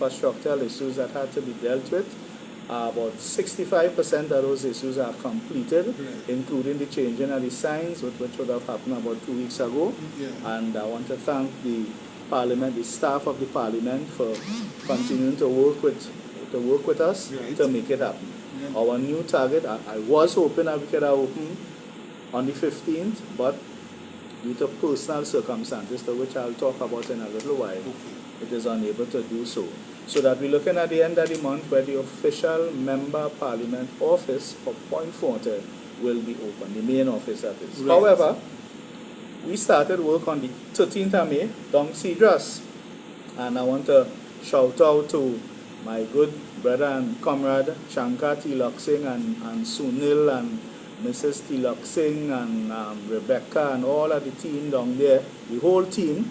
infrastructural issues that had to be dealt with. About 65% of those issues are completed, including the changing of the signs, which would have happened about 2 weeks ago. And I want to thank the Parliament, the staff of the Parliament, for continuing to work with us to make it happen. Our new target, I was hoping that we could have opened on the 15th, but due to personal circumstances, to which I'll talk about in a little while, it is unable to do so. So that we're looking at the end of the month where the official member Parliament office for Point Fortin will be open, the main office that is. However, we started work on the 13th of May down Cedros, and I want to shout out to my good brother and comrade Shankar Tilak Singh and Sunil and Mrs. Tilak Singh and Rebecca and all of the team down there, the whole team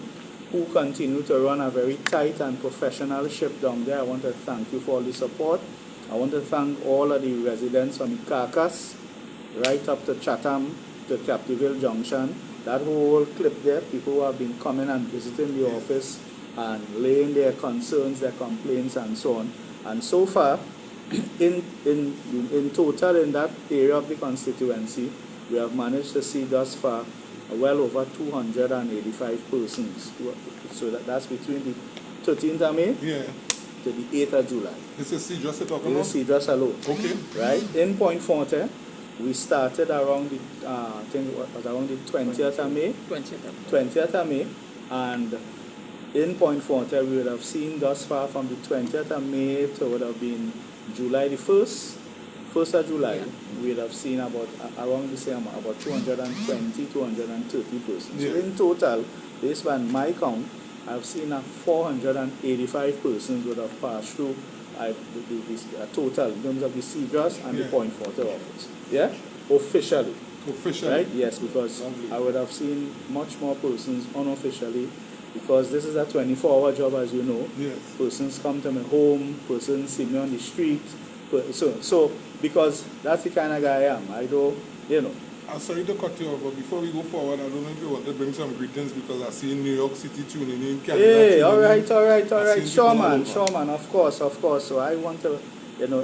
who continue to run a very tight and professional ship down there. I want to thank you for all the support. I want to thank all of the residents from the Carcass right up to Chatham to Captiville Junction. That whole clip there, people who have been coming and visiting the office and laying their concerns, their complaints and so on. And so far, in total in that area of the constituency, we have managed to see thus far well over 285 persons. So that's between the 13th of May to the 8th of July. This is Cedros you're talking about? This is Cedros alone. Okay. Right? In Point Fortin, we started around the, I think it was around the 20th of May. 20th of May. And in Point Fortin, we would have seen thus far from the 20th of May to would have been July the 1st of July, we would have seen about around the same amount, about 220, 230 persons. So in total, based on my count, I've seen 485 persons would have passed through the total in terms of the Cedros and the Point Fortin office. Yeah? Officially. Right? Yes, because I would have seen much more persons unofficially, because this is a 24-hour job, as you know. Persons come to my home, persons see me on the street. So because that's the kind of guy I am. I don't, I'm sorry to cut you off, but before we go forward, I don't know if you want to bring some greetings, because I see New York City tuning in, Canada. Hey, all right. Sure, man, of course. So I want to,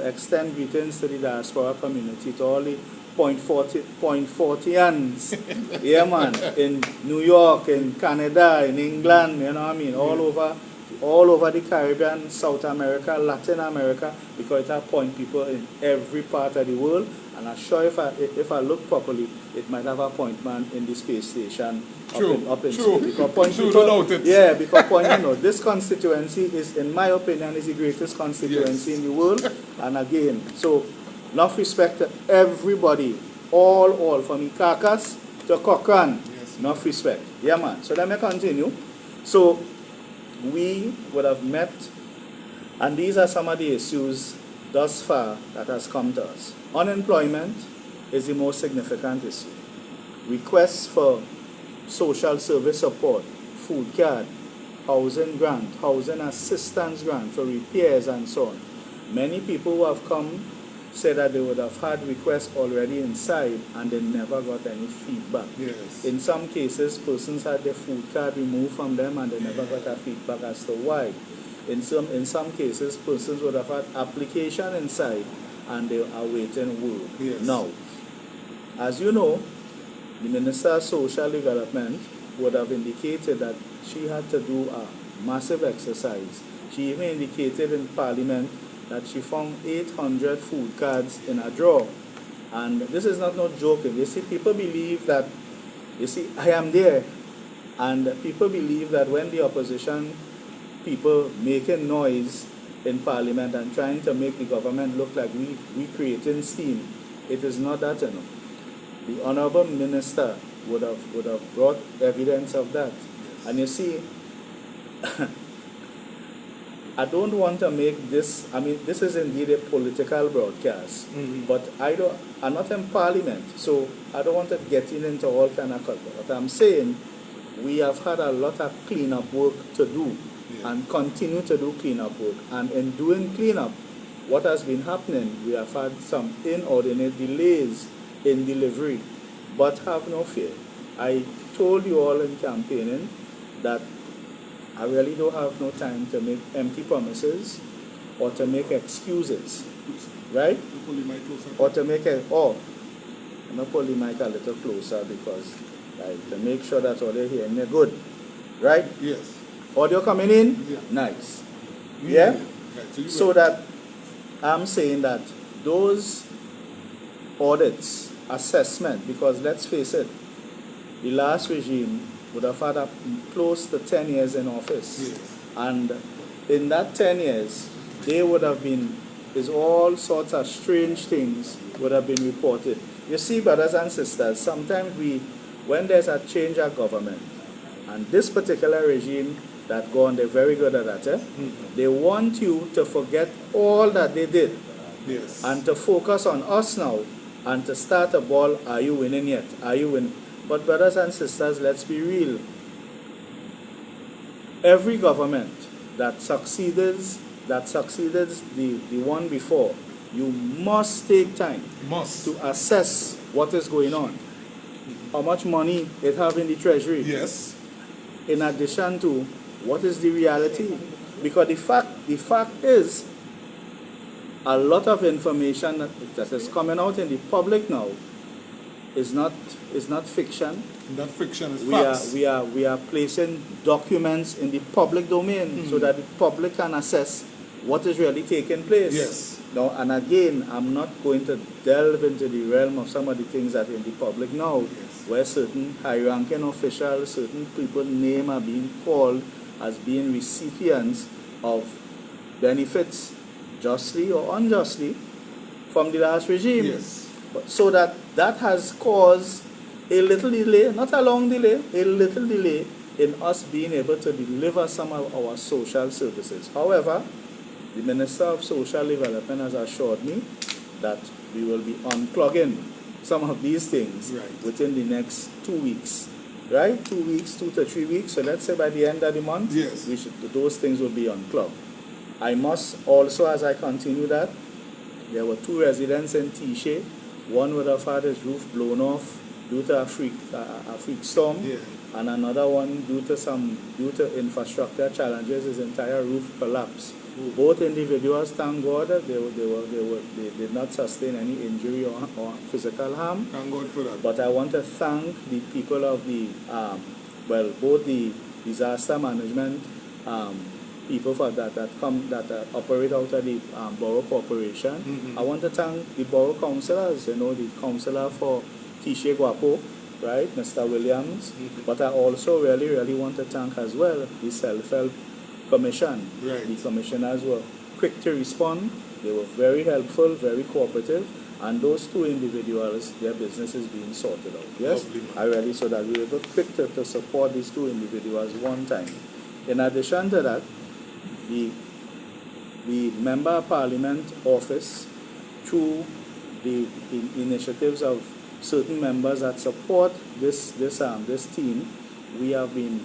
extend greetings to the diaspora community, to all the Point Fortians, yeah, man, in New York, in Canada, in England, all over the Caribbean, South America, Latin America, because it has Point people in every part of the world. And I'm sure if I look properly, it might have a Point man in the space station up in space. Because Point people, because Point, this constituency is, in my opinion, is the greatest constituency in the world. And again, so enough respect to everybody, all from Carcass to Cochrane. Enough respect. Yeah, man. So let me continue. So we would have met, and these are some of the issues thus far that has come to us. Unemployment is the most significant issue. Requests for social service support, food card, housing grant, housing assistance grant for repairs and so on. Many people who have come say that they would have had requests already inside and they never got any feedback. In some cases, persons had their food card removed from them and they never got a feedback as to why. In some cases, persons would have had application inside and they are awaiting word. Now, as you know, the Minister of Social Development would have indicated that she had to do a massive exercise. She even indicated in Parliament that she found 800 food cards in a drawer. And this is not no joking. You see, people believe that, I am there. And people believe that when the opposition people making noise in Parliament and trying to make the government look like we creating steam, it is not that, The Honorable Minister would have brought evidence of that. And you see, I don't want to make this, this is indeed a political broadcast, but I'm not in Parliament, so I don't want to get into all kind of culture. But I'm saying we have had a lot of cleanup work to do and continue to do cleanup work. And in doing cleanup, what has been happening, we have had some inordinate delays in delivery, but have no fear. I told you all in campaigning that I really don't have no time to make empty promises or to make excuses, right? You pull the mic closer. Or to make I'm going to pull the mic a little closer because, to make sure that all they're hearing me good, right? Yes. Audio coming in? Yeah. Nice. Yeah? Yeah? Right. So that I'm saying that those audits, assessment, because let's face it, the last regime would have had close to 10 years in office. Yes. And in that 10 years, they would have been, all sorts of strange things would have been reported. You see, brothers and sisters, sometimes when there's a change of government, and this particular regime that gone, they're very good at that, They want you to forget all that they did. Yes. And to focus on us now, and to start a ball, are you winning yet? Are you winning? But brothers and sisters, let's be real. Every government that succeeded the one before, you must take time to assess what is going on. How much money it have in the treasury. Yes. In addition to what is the reality. Because the fact is, a lot of information that is coming out in the public now is not fiction. That fiction is facts. We are placing documents in the public domain so that the public can assess what is really taking place. Yes. Now, and again, I'm not going to delve into the realm of some of the things that are in the public now, where certain high-ranking officials, certain people's names are being called as being recipients of benefits, justly or unjustly, from the last regime. Yes. So that has caused a little delay, not a long delay, a little delay in us being able to deliver some of our social services. However, the Minister of Social Development has assured me that we will be unplugging some of these things within the next 2 weeks. Right? 2 weeks, 2 to 3 weeks. So let's say by the end of the month, those things will be unplugged. I must also, as I continue that, there were 2 residents in Tishe. One would have had his roof blown off due to a freak storm, and another one due to infrastructure challenges, his entire roof collapsed. Both individuals, thank God, they did not sustain any injury or physical harm. Thank God for that. But I want to thank the people of both the disaster management people that operate out of the borough corporation. I want to thank the borough councillors, the councillor for Tishe Guapo, right, Mr. Williams. But I also really want to thank as well the self-help commission. The commissioners were quick to respond. They were very helpful, very cooperative, and those 2 individuals, their business is being sorted out. Yes, so that we were quick to support these 2 individuals one time. In addition to that, the Member of Parliament office, through the initiatives of certain members that support this team, we have been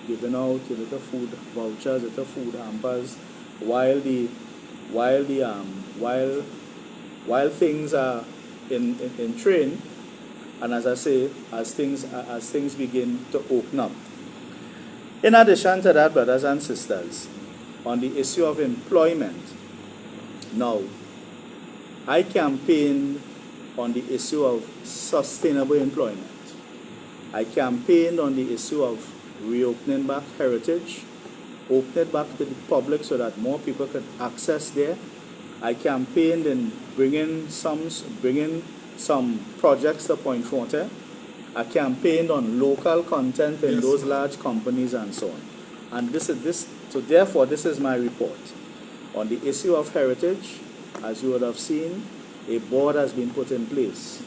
giving out little food vouchers, little food hampers, while things are in train, and as I say, as things begin to open up. In addition to that, brothers and sisters, on the issue of employment, now, I campaigned on the issue of sustainable employment. I campaigned on the issue of reopening back heritage, open it back to the public so that more people could access there. I campaigned in bringing some projects to Point Fortin. I campaigned on local content in those large companies and so on. And therefore this is my report. On the issue of heritage, as you would have seen, a board has been put in place.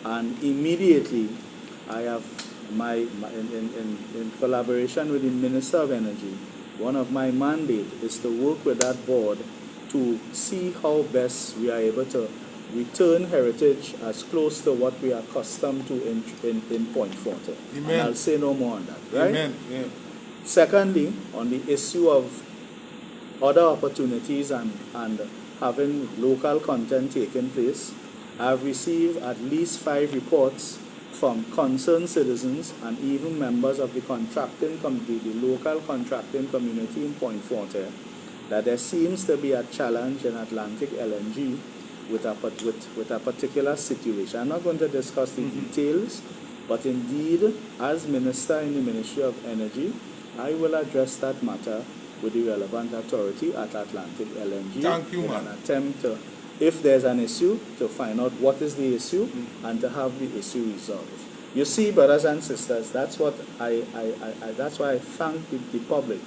And immediately I have in collaboration with the Minister of Energy, one of my mandates is to work with that board to see how best we are able to return heritage as close to what we are accustomed to in Point Fortin. And I'll say no more on that, right? Amen. Yeah. Secondly, on the issue of other opportunities and having local content taking place, I've received at least 5 reports from concerned citizens and even members of the the local contracting community in Point Fortin, that there seems to be a challenge in Atlantic LNG with a particular situation. I'm not going to discuss the details, but indeed, as Minister in the Ministry of Energy, I will address that matter with the relevant authority at Atlantic LNG. Thank you, in man. an attempt to, if there's an issue, to find out what is the issue and to have the issue resolved. You see, brothers and sisters, that's what that's why I thank the public.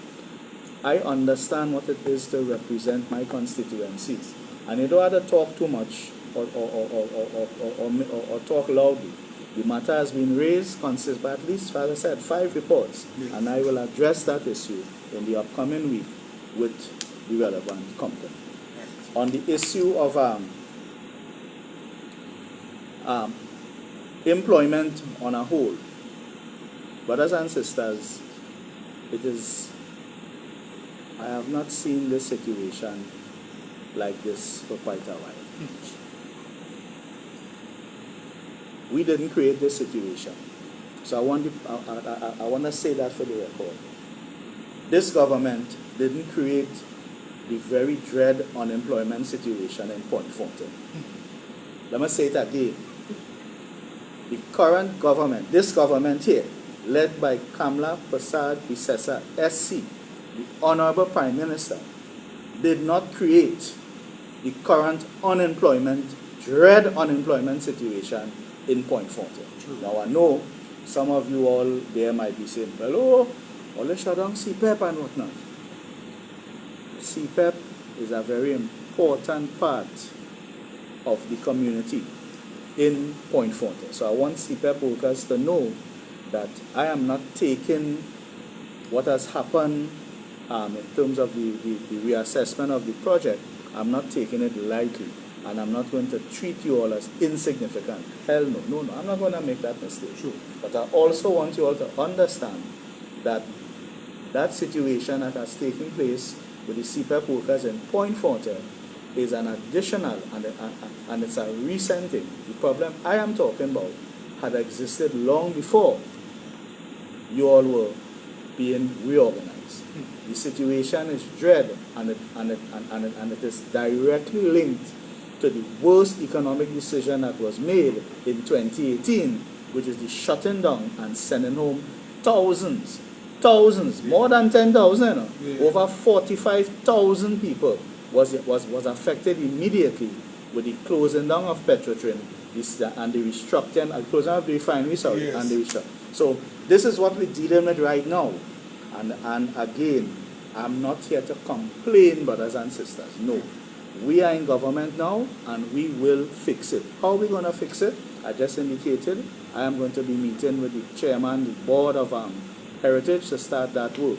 I understand what it is to represent my constituencies, and you don't have to talk too much or talk loudly. The matter has been raised, consist by at least, as I said, 5 reports, yes. and I will address that issue in the upcoming week with the relevant company. Right. On the issue of employment on a whole, brothers and sisters, I have not seen this situation like this for quite a while. We didn't create this situation. So I want to say that for the record. This government didn't create the very dread unemployment situation in Point Fortin. Let me say it again. The current government, this government here, led by Kamla Prasad Kesar, SC, the Honorable Prime Minister, did not create the current dread unemployment situation in Point Fortin. Now I know some of you all there might be saying, well, let's shut down CPEP and whatnot. CPEP is a very important part of the community in Point Fortin. So I want CPEP workers to know that I am not taking what has happened in terms of the reassessment of the project. I'm not taking it lightly. And I'm not going to treat you all as insignificant. Hell no. I'm not going to make that mistake. Sure. But I also want you all to understand that that situation that has taken place with the CPEP workers in Point Fortin is an additional and it's a recent thing. The problem I am talking about had existed long before you all were being reorganized. The situation is dread and it is directly linked to the worst economic decision that was made in 2018, which is the shutting down and sending home thousands, more than 10,000, over 45,000 people was affected immediately with the closing down of Petrotrin and the restructuring, closing of the refinery, and the restructuring. So this is what we're dealing with right now. And again, I'm not here to complain, brothers and sisters. No. We are in government now, and we will fix it. How are we going to fix it? I just indicated I am going to be meeting with the chairman, the board of Heritage to start that work,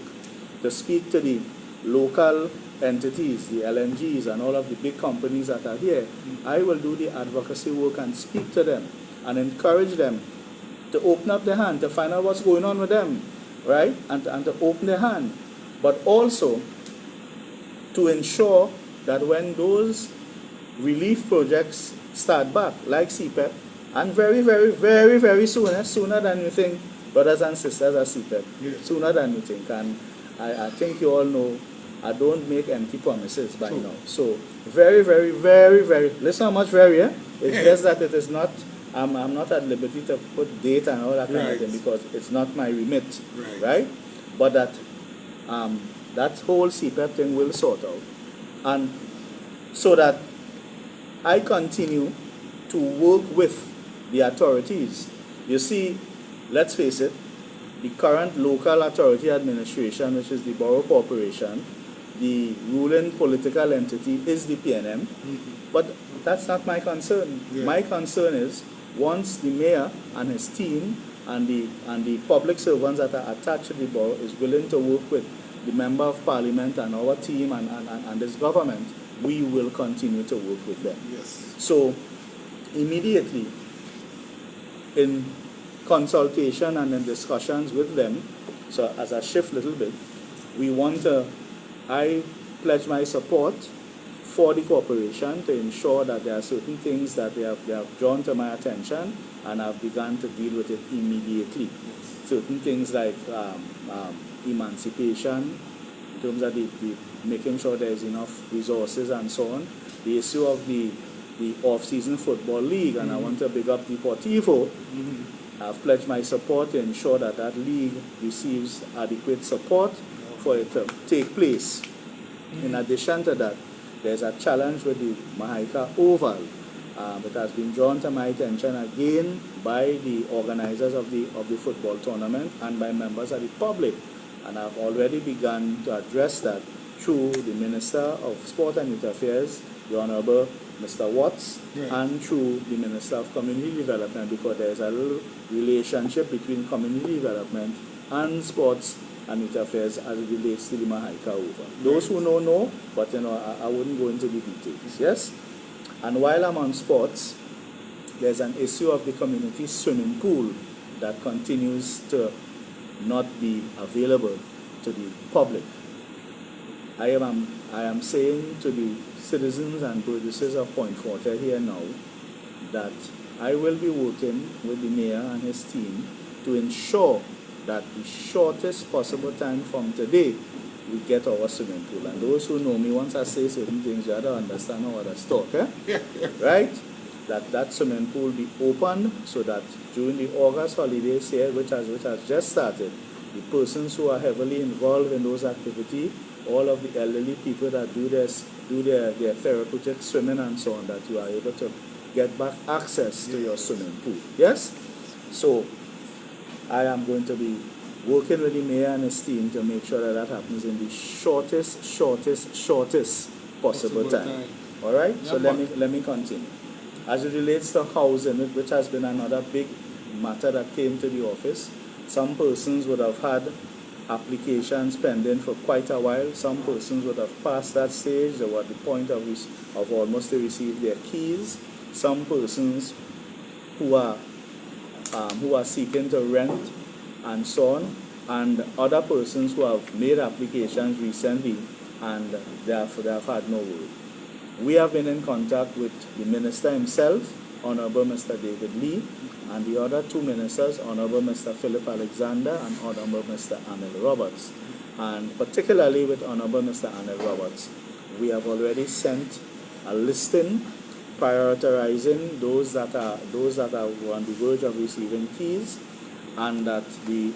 to speak to the local entities, the LNGs, and all of the big companies that are here. I will do the advocacy work and speak to them and encourage them to open up their hand, to find out what's going on with them, right? And to open their hand. But also to ensure that when those relief projects start back, like CPEP, and very, very, very, very soon, sooner than you think, brothers and sisters at CPEP, sooner than you think. And I think you all know I don't make empty promises by now. So very, very, very, very, listen how much very, It's just that it is not, I'm not at liberty to put date and all that kind of thing because it's not my remit, right? But that that whole CPEP thing will sort out. And so that I continue to work with the authorities. You see, let's face it, the current local authority administration, which is the Borough Corporation, the ruling political entity is the PNM, but that's not my concern. My concern is once the mayor and his team and the public servants that are attached to the borough is willing to work with the member of parliament and our team and this government, we will continue to work with them. So immediately in consultation and in discussions with them, so as I shift a little bit, I pledge my support for the corporation to ensure that there are certain things that they have drawn to my attention, and I've begun to deal with it immediately. Certain things like emancipation, in terms of the making sure there's enough resources and so on. The issue of the off-season football league, and I want to big up the Deportivo. I've pledged my support to ensure that that league receives adequate support for it to take place. In addition to that, there's a challenge with the Mahaika Oval. It has been drawn to my attention again by the organizers of the football tournament and by members of the public. And I've already begun to address that through the Minister of Sport and Youth Affairs, the Honorable Mr. Watts, and through the Minister of Community Development, because there's a little relationship between community development and sports and youth affairs as it relates to the Mahaika Oval. Those who know, but I wouldn't go into the details. Yes? And while I'm on sports, there's an issue of the community swimming pool that continues to not be available to the public. I am saying to the citizens and producers of Point Fortin here now that I will be working with the mayor and his team to ensure that the shortest possible time from today we get our swimming pool. And those who know me, once I say certain things, you have to understand how others talk, right? That swimming pool be opened so that during the August holidays here, which has just started, the persons who are heavily involved in those activities, all of the elderly people that do their therapeutic swimming and so on, that you are able to get back access to your swimming pool. Yes? So I am going to be working with the mayor and his team to make sure that happens in the shortest possible time. All right? So let me continue. As it relates to housing, which has been another big matter that came to the office, some persons would have had applications pending for quite a while. Some persons would have passed that stage. They were at the point of almost to receive their keys. Some persons who are seeking to rent and so on, and other persons who have made applications recently and they have had no word. We have been in contact with the minister himself, Honorable Mr. David Lee, and the other two ministers, Honorable Mr. Philip Alexander and Honorable Mr. Anil Roberts. And particularly with Honorable Mr. Anil Roberts, we have already sent a listing prioritizing those that are on the verge of receiving keys, and that the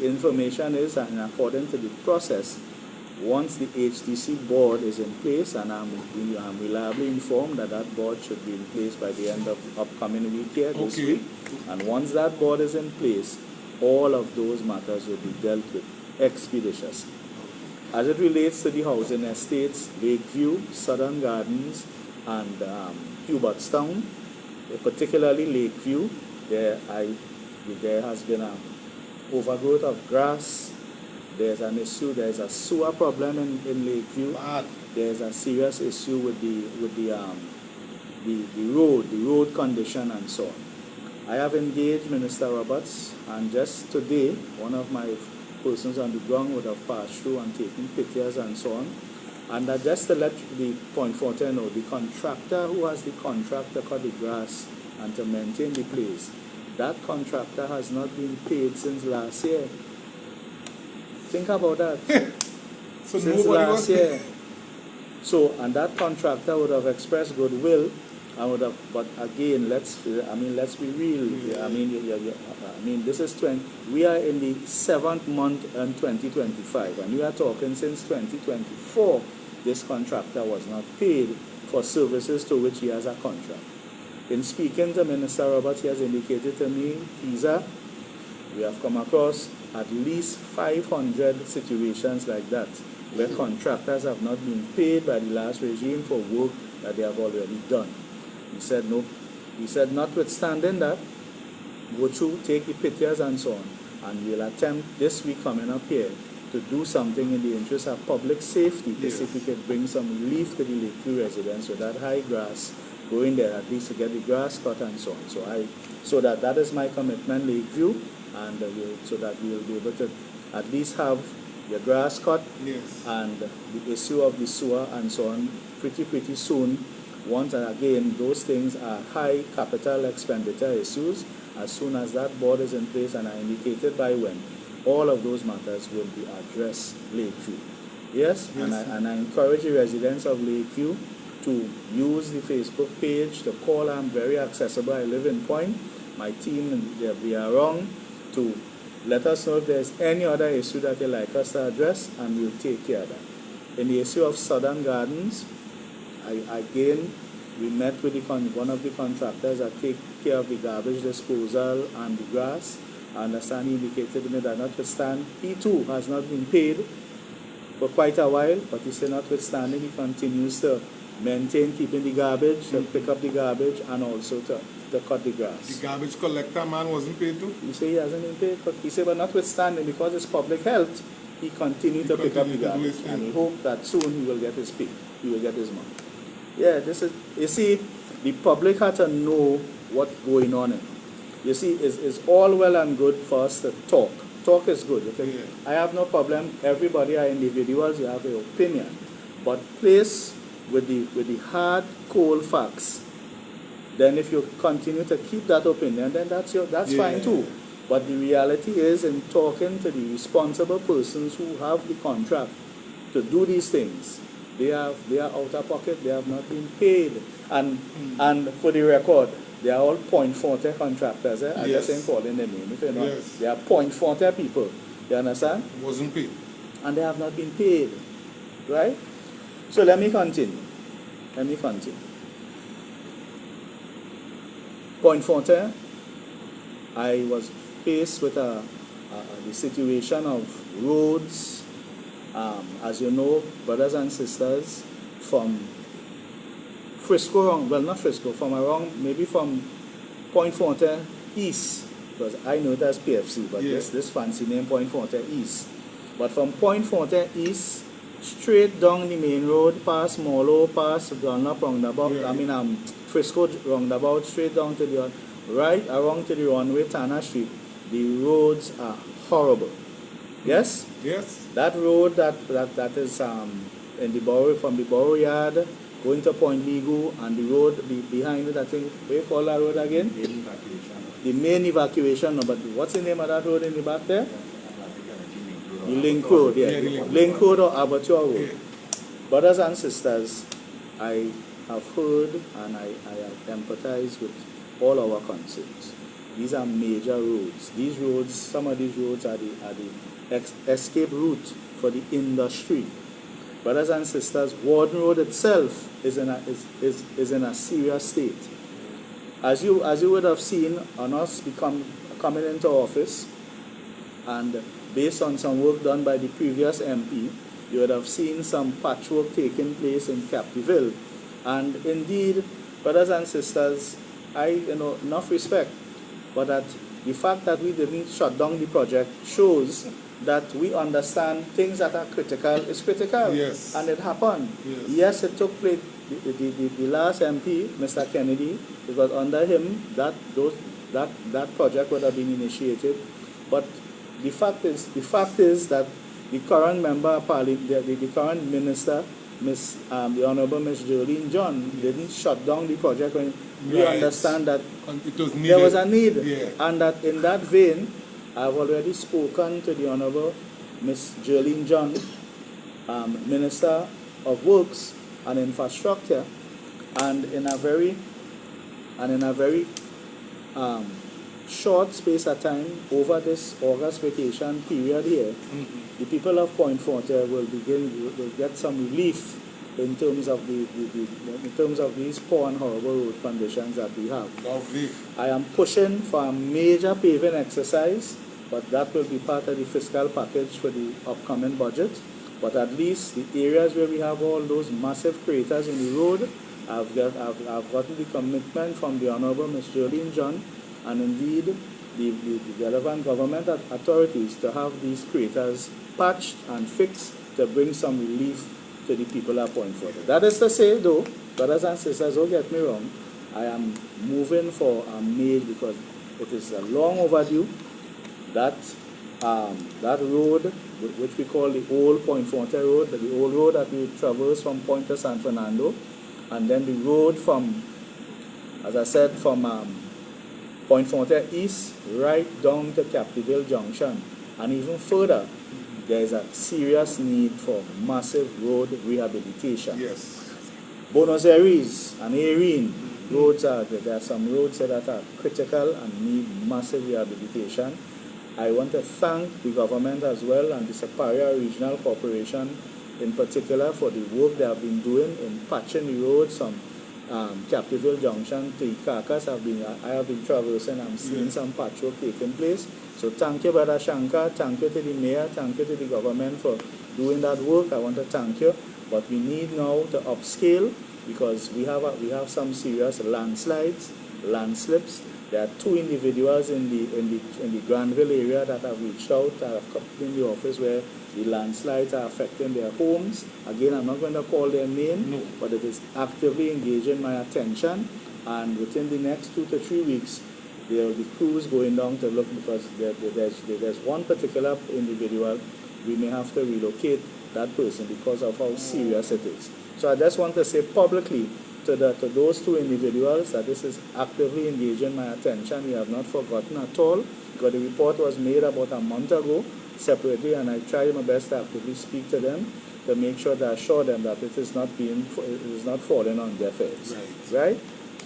information is, and according to the process, once the HTC board is in place, and I'm reliably informed that board should be in place by the end of upcoming week here, this week. And once that board is in place, all of those matters will be dealt with expeditiously. As it relates to the housing estates, Lakeview, Southern Gardens, and Hubertstown, particularly Lakeview, there has been an overgrowth of grass. There's an issue. There's a sewer problem in Lakeview. There's a serious issue with the road condition and so on. I have engaged Minister Roberts, and just today, one of my persons on the ground would have passed through and taken pictures and so on. And that just to let the Point Fortin know, the contractor who has the contract to cut the grass and to maintain the place, that contractor has not been paid since last year. Think about that. So since last year. So, and that contractor would have expressed goodwill, and would have, but again, let's be real. This is we are in the 7th month in 2025, and we are talking since 2024. This contractor was not paid for services to which he has a contract. In speaking to Minister Roberts, he has indicated to me, Kesar, we have come across at least 500 situations like that, where contractors have not been paid by the last regime for work that they have already done. He said, no. He said, notwithstanding that, go through, take the pictures and so on, and we'll attempt this week coming up here to do something in the interest of public safety, to see if we could bring some relief to the Lakeview residents with that high grass, going there at least to get the grass cut and so on. So that is my commitment, Lakeview, and so that we will be able to at least have the grass cut, Yes. and the issue of the sewer and so on pretty soon. Once again, those things are high capital expenditure issues. As soon as that board is in place and are indicated by when, all of those matters will be addressed Lakeview. Yes, Yes. and I encourage the residents of Lakeview to use the Facebook page, to call. I'm very accessible. I live in Point. My team, they'll be around to let us know if there's any other issue that you'd like us to address, and we'll take care of that. In the issue of Southern Gardens, we met with one of the contractors that take care of the garbage disposal and the grass. I understand he indicated to me that notwithstanding, he too has not been paid for quite a while, but he said notwithstanding, he continues to maintain keeping the garbage, to pick up the garbage, and also to cut the grass. The garbage collector man wasn't paid too? He said he hasn't been paid, but he said, but notwithstanding, because it's public health, he continued to pick up the garbage, and he hoped that soon he will get his pay, he will get his money. Yeah, this is, you see, the public had to know what's going on. You see, it's all well and good for us to talk. Talk is good. Okay? Yeah. I have no problem. Everybody are individuals. You have their opinion, but place with the hard, cold facts. Then, if you continue to keep that opinion, then that's fine too. But the reality is, in talking to the responsible persons who have the contract to do these things, they are out of pocket. They have not been paid. And for the record, they are all Point Fortin contractors. I just ain't calling the name. If you know, Yes. they are Point Fortin people. You understand? Wasn't paid. And they have not been paid. Right? So let me continue. Point Fortin, I was faced with the situation of roads. As you know, brothers and sisters, from Frisco, well, not Frisco, from Point Fortin East, because I know it as PFC, but this fancy name, Point Fortin East. But from Point Fortin East, straight down the main road, past Molo, past Dunlop roundabout, Frisco roundabout, straight down to the right around to the runway, Tanner Street. The roads are horrible. Yes? Yes. That road that is in the borough, from the borough yard going to Point Ligu, and the road behind it, I think, where you call that road again? The main evacuation. But what's the name of that road in the back there? The Link Road, Link Road or Abattoir Road. Yeah. Brothers and sisters, I have heard and I have empathized with all our concerns. These are major roads. These roads, some of these roads are the escape route for the industry. Brothers and sisters, Warden Road itself is in a serious state. As you would have seen on us coming into office, and based on some work done by the previous MP, you would have seen some patchwork taking place in Captiville. And indeed, brothers and sisters, enough respect, but that the fact that we didn't shut down the project shows that we understand things that are critical is critical. Yes. And it happened. Yes. It took place. The last MP, Mr. Kennedy, it was under him that project would have been initiated. But the fact is that the current member of Parliament, the current minister, the Honorable Miss Jolene John, didn't shut down the project when we understand that there was a need. Yeah. And that in that vein, I've already spoken to the Honorable Miss Jolene John, Minister of Works and Infrastructure, and in a very short space of time over this August vacation period here, the people of Point Fortin will get some relief in terms of these poor and horrible road conditions that we have. Lovely. I am pushing for a major paving exercise, but that will be part of the fiscal package for the upcoming budget. But at least the areas where we have all those massive craters in the road, I've gotten the commitment from the Honorable Ms. Jolene John, and indeed the relevant government authorities to have these craters patched and fixed to bring some relief to the people of Point Fortin. That is to say, though, brothers and sisters, don't get me wrong, I am moving for a mail because it is long overdue that that road, which we call the old Point Fortin road, the old road that we traverse from Point to San Fernando, and then the road from, as I said, from Point Fortin East right down to Capitol Junction, and even further, there is a serious need for massive road rehabilitation. Yes. Buenos Aires and Erin roads there are some roads that are critical and need massive rehabilitation. I want to thank the government as well and the Superior Regional Corporation in particular for the work they have been doing in patching the roads from Capitol Junction to Carcass. I have been traversing, I'm seeing some patchwork taking place. So thank you, Brother Shankar, thank you to the mayor, thank you to the government for doing that work. I want to thank you. But we need now to upscale because we have some serious landslides, landslips. There are 2 individuals in the Granville area that have reached out, that have come in the office where the landslides are affecting their homes. Again, I'm not going to call their name, but it is actively engaging my attention. And within the next 2 to 3 weeks, there will be crews going down to look because there's one particular individual. We may have to relocate that person because of how serious it is. So I just want to say publicly to those 2 individuals that this is actively engaging my attention. We have not forgotten at all because the report was made about a month ago separately, and I try my best to actively speak to them to make sure to assure them that it is not falling on deaf ears. Right?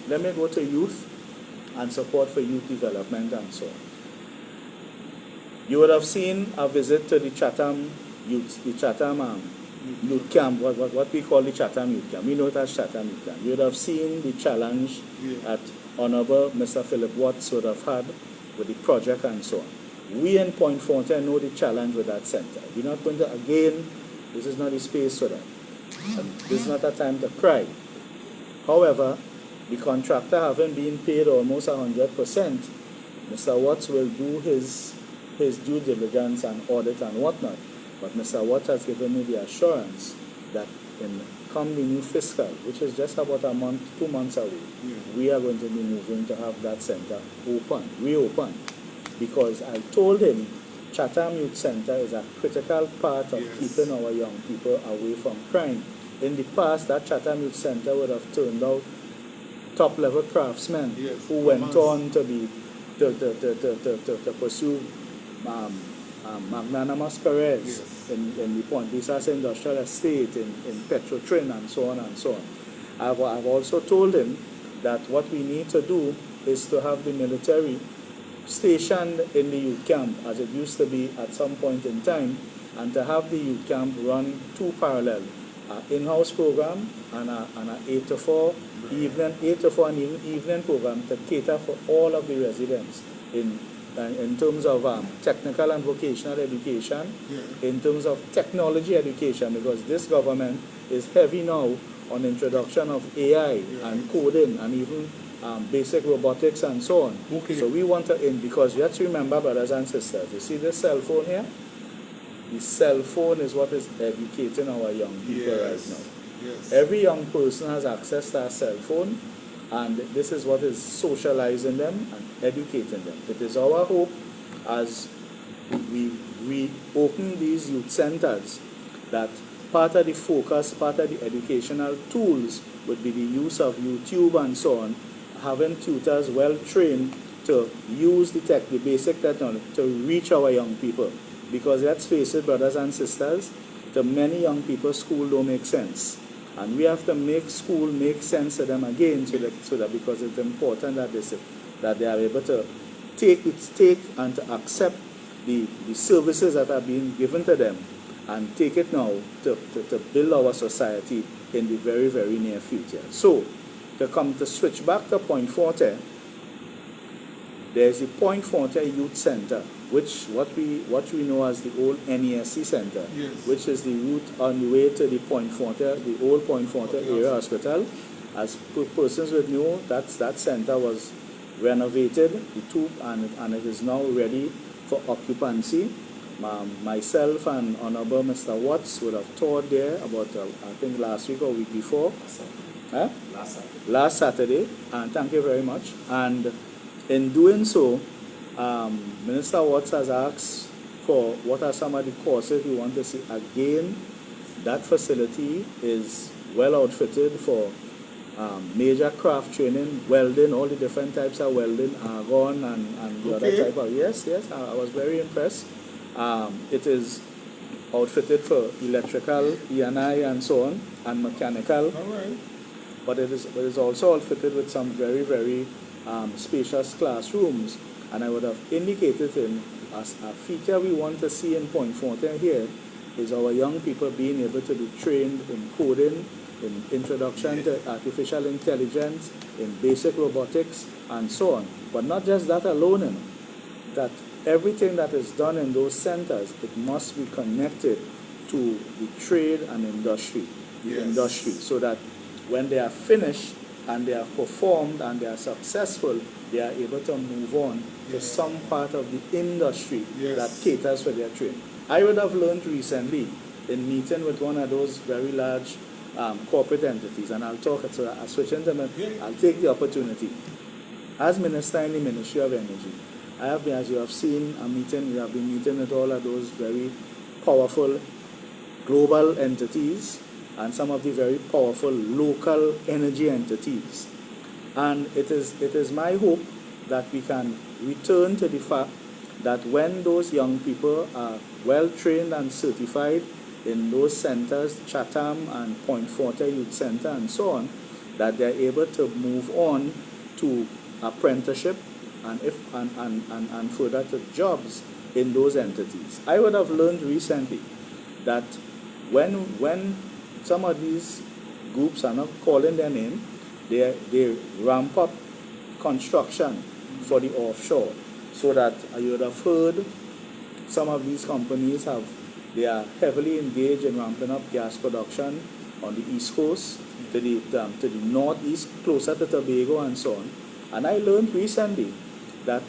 Let me go to youth and support for youth development and so on. You would have seen a visit to the Chatham youth camp, what we call the Chatham Youth Camp. We know it as Chatham Youth Camp. You would have seen the challenge that Honorable Mr. Philip Watts would have had with the project and so on. We in Point Fortin know the challenge with that center. We're not going to, again, this is not the space for that. And this is not a time to cry. However, the contractor having been paid almost 100%, Mr. Watts will do his due diligence and audit and whatnot. But Mr. Watts has given me the assurance that in come the new fiscal, which is just about a month, 2 months away, we are going to be moving to have that center reopened. Because I told him Chatham Youth Center is a critical part of keeping our young people away from crime. In the past, that Chatham Youth Center would have turned out top-level craftsmen who went on to pursue magnanimous careers in the Point Fortin Industrial Estate, in Petrotrin, and so on and so on. I've also told him that what we need to do is to have the military stationed in the youth camp as it used to be at some point in time, and to have the youth camp run 2 parallel, an in-house program and an 8 to 4 evening, 8 to 4 and evening program to cater for all of the residents in terms of technical and vocational education, in terms of technology education, because this government is heavy now on introduction of AI and coding and even basic robotics and so on. So we want to because you have to remember, brothers and sisters, you see this cell phone here? The cell phone is what is educating our young people right now. Every young person has access to a cell phone, and this is what is socializing them and educating them. It is our hope as we open these youth centers that part of the focus, part of the educational tools would be the use of YouTube and so on, having tutors well trained to use the basic technology to reach our young people. Because let's face it, brothers and sisters, to many young people, school don't make sense. And we have to make school make sense to them again, so that because it's important that they are able to take and to accept the services that are being given to them and take it now to build our society in the very, very near future. So, to switch back to Point Fortin, there's the Point Fortin Youth Center, which what we know as the old NESC Center, which is the route on the way to the Point Fortin, the old Point Fortin Area Hospital. As persons would know, that center was renovated, and it is now ready for occupancy. Myself and Honorable Mr. Watts would have toured there about, I think, last week or week before. Last Saturday, and thank you very much. And in doing so, Minister Watts has asked for what are some of the courses we want to see. Again, that facility is well outfitted for major craft training, welding, all the different types of welding, argon and the other type of, yes, I was very impressed. It is outfitted for electrical, E&I and so on, and mechanical. All right. But it is also outfitted with some very, very spacious classrooms. And I would have indicated in as a feature we want to see in Point Fortin here is our young people being able to be trained in coding, in introduction to artificial intelligence, in basic robotics, and so on. But not just that alone, you know, that everything that is done in those centers, it must be connected to the trade and industry, so that when they are finished and they have performed and they are successful, they are able to move on to some part of the industry that caters for their trade. I would have learned recently in meeting with one of those very large corporate entities, and I'll talk, so I'll switch into I'll take the opportunity. As Minister in the Ministry of Energy, I have been, as you have seen, we have been meeting with all of those very powerful global entities and some of the very powerful local energy entities. And it is my hope that we can return to the fact that when those young people are well trained and certified in those centers, Chatham and Point Fortin Youth Center and so on, that they're able to move on to apprenticeship and further to jobs in those entities. I would have learned recently that when some of these groups are not calling their name, they ramp up construction for the offshore, so that you would have heard some of these companies they are heavily engaged in ramping up gas production on the East Coast, to the northeast, closer to Tobago and so on. And I learned recently that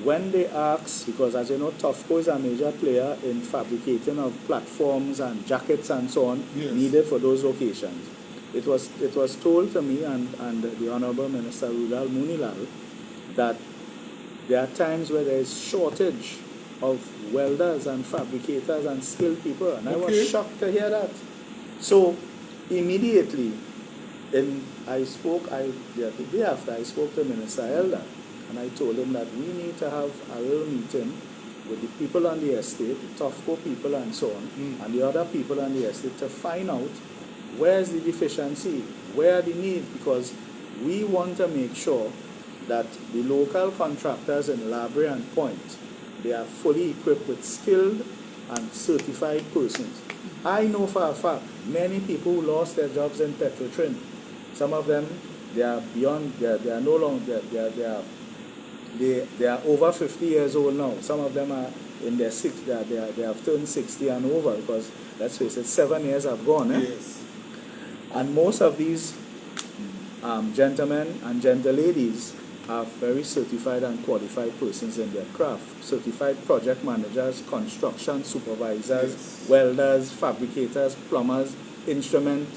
when they ask, because as you know, Tufco is a major player in fabricating of platforms and jackets and so on needed for those locations. It was told to me and the Honorable Minister Rudal Munilal that there are times where there is shortage of welders and fabricators and skilled people, and I was shocked to hear that. So immediately, the day after I spoke to Minister Elder, and I told him that we need to have a real meeting with the people on the estate, the Tufco people and so on, and the other people on the estate, to find out where's the deficiency, where are the needs, because we want to make sure that the local contractors in Labre and Point, they are fully equipped with skilled and certified persons. I know for a fact many people who lost their jobs in Petrotrin, some of them, they are beyond, they are no longer, they are over 50 years old now. Some of them are in their 60s, they have turned 60 and over, because let's face it, 7 years have gone. Yes. And most of these gentlemen and gentleladies are very certified and qualified persons in their craft. Certified project managers, construction supervisors, welders, fabricators, plumbers, instrument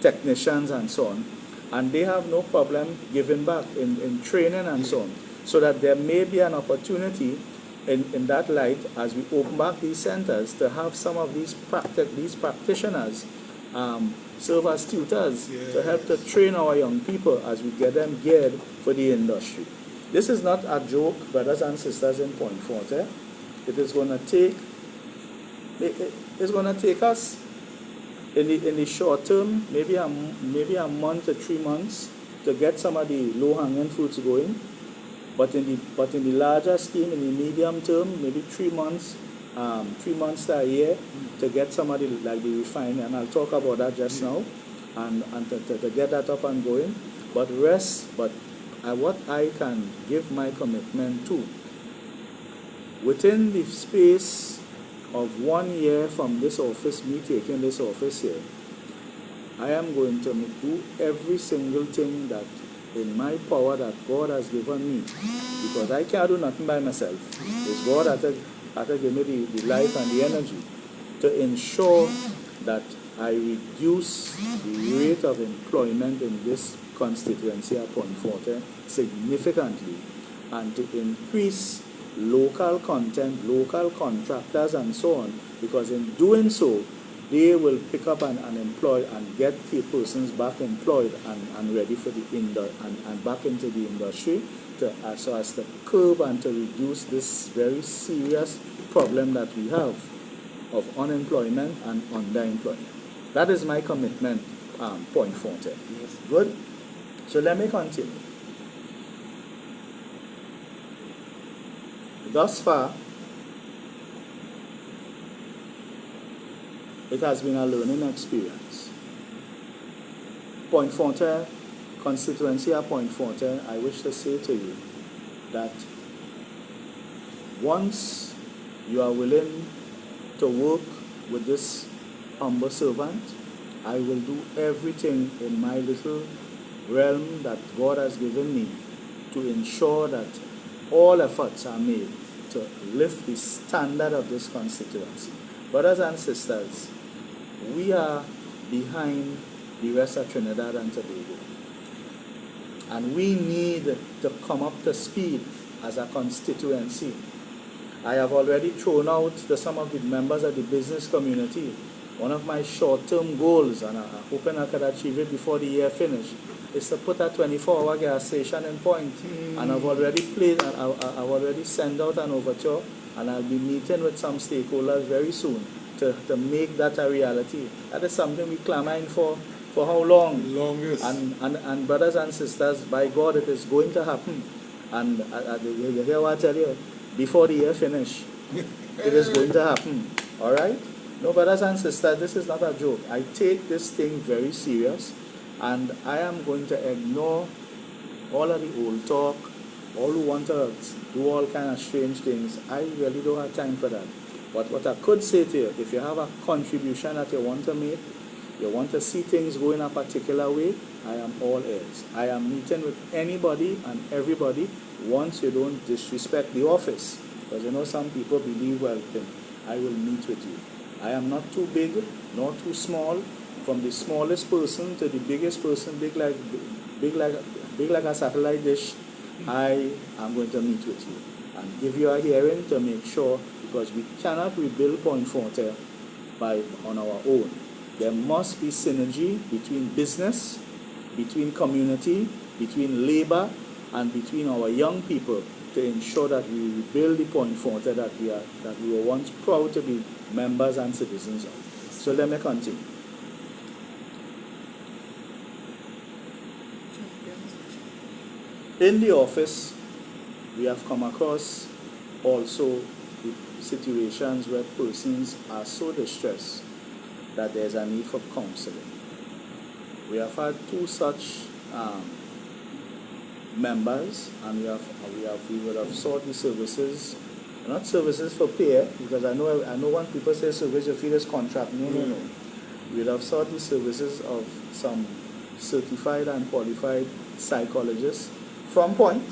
technicians and so on. And they have no problem giving back in training and so on. So that there may be an opportunity in that light, as we open back these centers, to have some of these practitioners serve as tutors to help to train our young people as we get them geared for the industry. This is not a joke, brothers and sisters in Point Fortin. It is going to take us in the short term, maybe a month to 3 months, to get some of the low-hanging fruits going. But in the larger scheme, in the medium term, maybe 3 months, 3 months to a year, to get somebody like the refinery, and I'll talk about that just now, and to get that up and going. But what I can give my commitment to, within the space of 1 year from this office, me taking this office here, I am going to do every single thing that in my power that God has given me, because I can't do nothing by myself. It's God that has given me the life and the energy to ensure that I reduce the rate of employment in this constituency at Point Fortin significantly, and to increase local content, local contractors, and so on, because in doing so, they will pick up and employ and get persons back employed and ready for the and back into the industry so as to curb and to reduce this very serious problem that we have of unemployment and underemployment. That is my commitment, Point Fortin. Yes. Good? So let me continue. Thus far, it has been a learning experience. Point Fortin, constituency at Point Fortin, I wish to say to you that once you are willing to work with this humble servant, I will do everything in my little realm that God has given me to ensure that all efforts are made to lift the standard of this constituency. Brothers and sisters, we are behind the rest of Trinidad and Tobago. And we need to come up to speed as a constituency. I have already thrown out to some of the members of the business community one of my short-term goals, and I'm hoping I could achieve it before the year finish, is to put a 24-hour gas station in Point. And I've already I've already sent out an overture, and I'll be meeting with some stakeholders very soon to make that a reality. That is something we're clamoring for how long? Longest. And brothers and sisters, by God, it is going to happen. And you hear what I tell you? Before the year finish, it is going to happen. All right? No, brothers and sisters, this is not a joke. I take this thing very serious, and I am going to ignore all of the old talk, all who want to do all kind of strange things. I really don't have time for that. But what I could say to you, if you have a contribution that you want to make, you want to see things go in a particular way, I am all ears. I am meeting with anybody and everybody once you don't disrespect the office. Because you know some people believe, well, then I will meet with you. I am not too big, nor too small. From the smallest person to the biggest person, big like a satellite dish, I am going to meet with you and give you a hearing to make sure, because we cannot rebuild Point Fortin on our own. There must be synergy between business, between community, between labor, and between our young people to ensure that we rebuild the Point Fortin that we were once proud to be members and citizens of. So let me continue. In the office, we have come across also situations where persons are so distressed that there's a need for counseling. We have had two such members, and we would have sought the services, not services for pay, because I know when people say service, you feel it's contract. No. We would have sought the services of some certified and qualified psychologists from Point,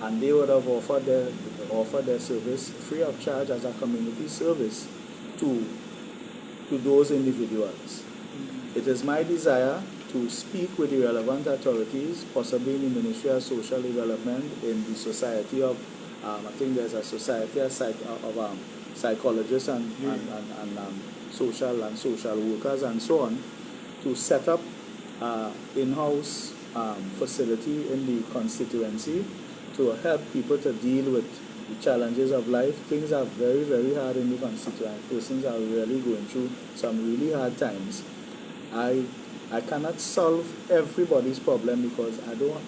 and they would have offered their service free of charge as a community service to those individuals. It is my desire to speak with the relevant authorities, possibly in the Ministry of Social Development, in the Society of, I think there's a society of psychologists and social workers and so on, to set up in-house facility in the constituency to help people to deal with the challenges of life. Things are very, very hard in the constituency. Persons are really going through some really hard times. I cannot solve everybody's problem because I don't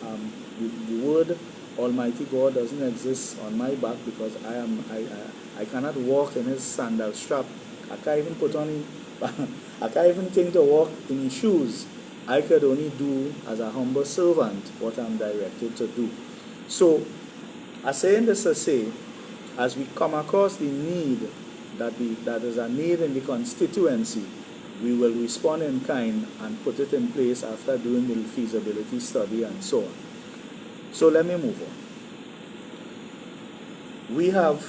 the word Almighty God doesn't exist on my back, because I cannot walk in his sandal strap. I can't even put on I can't even think to walk in his shoes. I could only do as a humble servant what I'm directed to do. So I say this to say, as we come across the need that is a need in the constituency, we will respond in kind and put it in place after doing the feasibility study and so on. So let me move on. We have,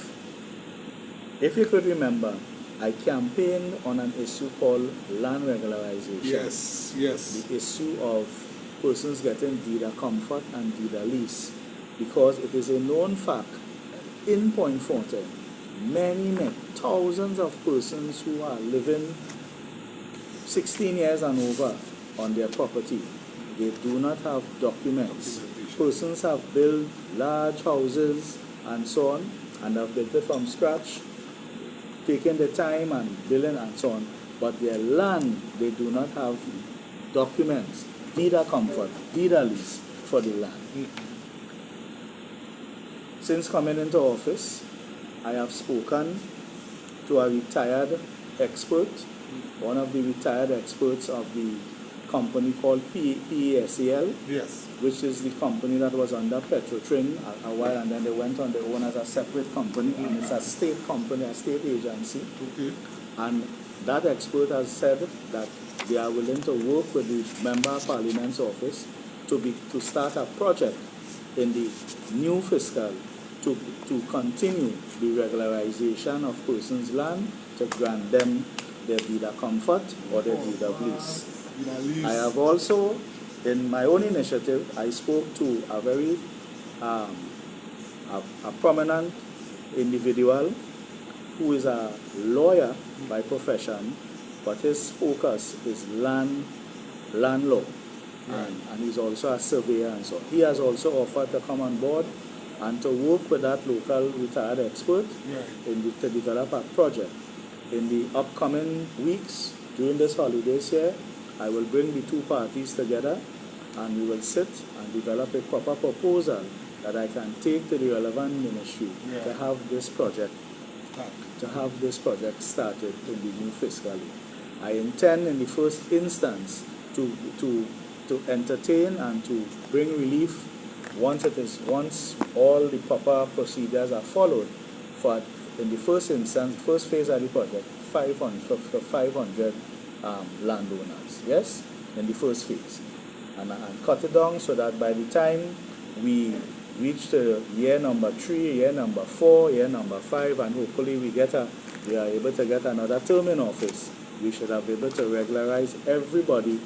if you could remember, I campaigned on an issue called land regularization. Yes. The issue of persons getting deed of comfort and deed of lease, because it is a known fact in Point Fortin, many thousands of persons who are living 16 years and over on their property, they do not have documents. Persons have built large houses and so on, and have built it from scratch, taking the time and building and so on, but their land, they do not have documents, deed of comfort, deed of lease for the land. Since coming into office, I have spoken to a retired expert, one of the retired experts of the company called PESEL, Yes. which is the company that was under Petrotrin a while, and then they went on their own as a separate company, and it's a state company, a state agency. Okay. And that expert has said that they are willing to work with the Member of Parliament's office to start a project in the new fiscal to continue the regularization of persons' land, to grant them their deed of comfort or their deed of lease. I have also, in my own initiative, I spoke to a very a prominent individual who is a lawyer by profession, but his focus is land law, and he's also a surveyor and so on. He has also offered to come on board and to work with that local retired expert to develop a project. In the upcoming weeks, during this holidays here, I will bring the two parties together and we will sit and develop a proper proposal that I can take to the relevant ministry to have this project started in the new fiscal year. I intend in the first instance to entertain and to bring relief once all the proper procedures are followed. For in the first instance, first phase of the project, 500 landowners, yes, in the first phase, and cut it down so that by the time we reach the year number 3, year number 4, year number 5, and hopefully we are able to get another term in office, we should have been able to regularize everybody,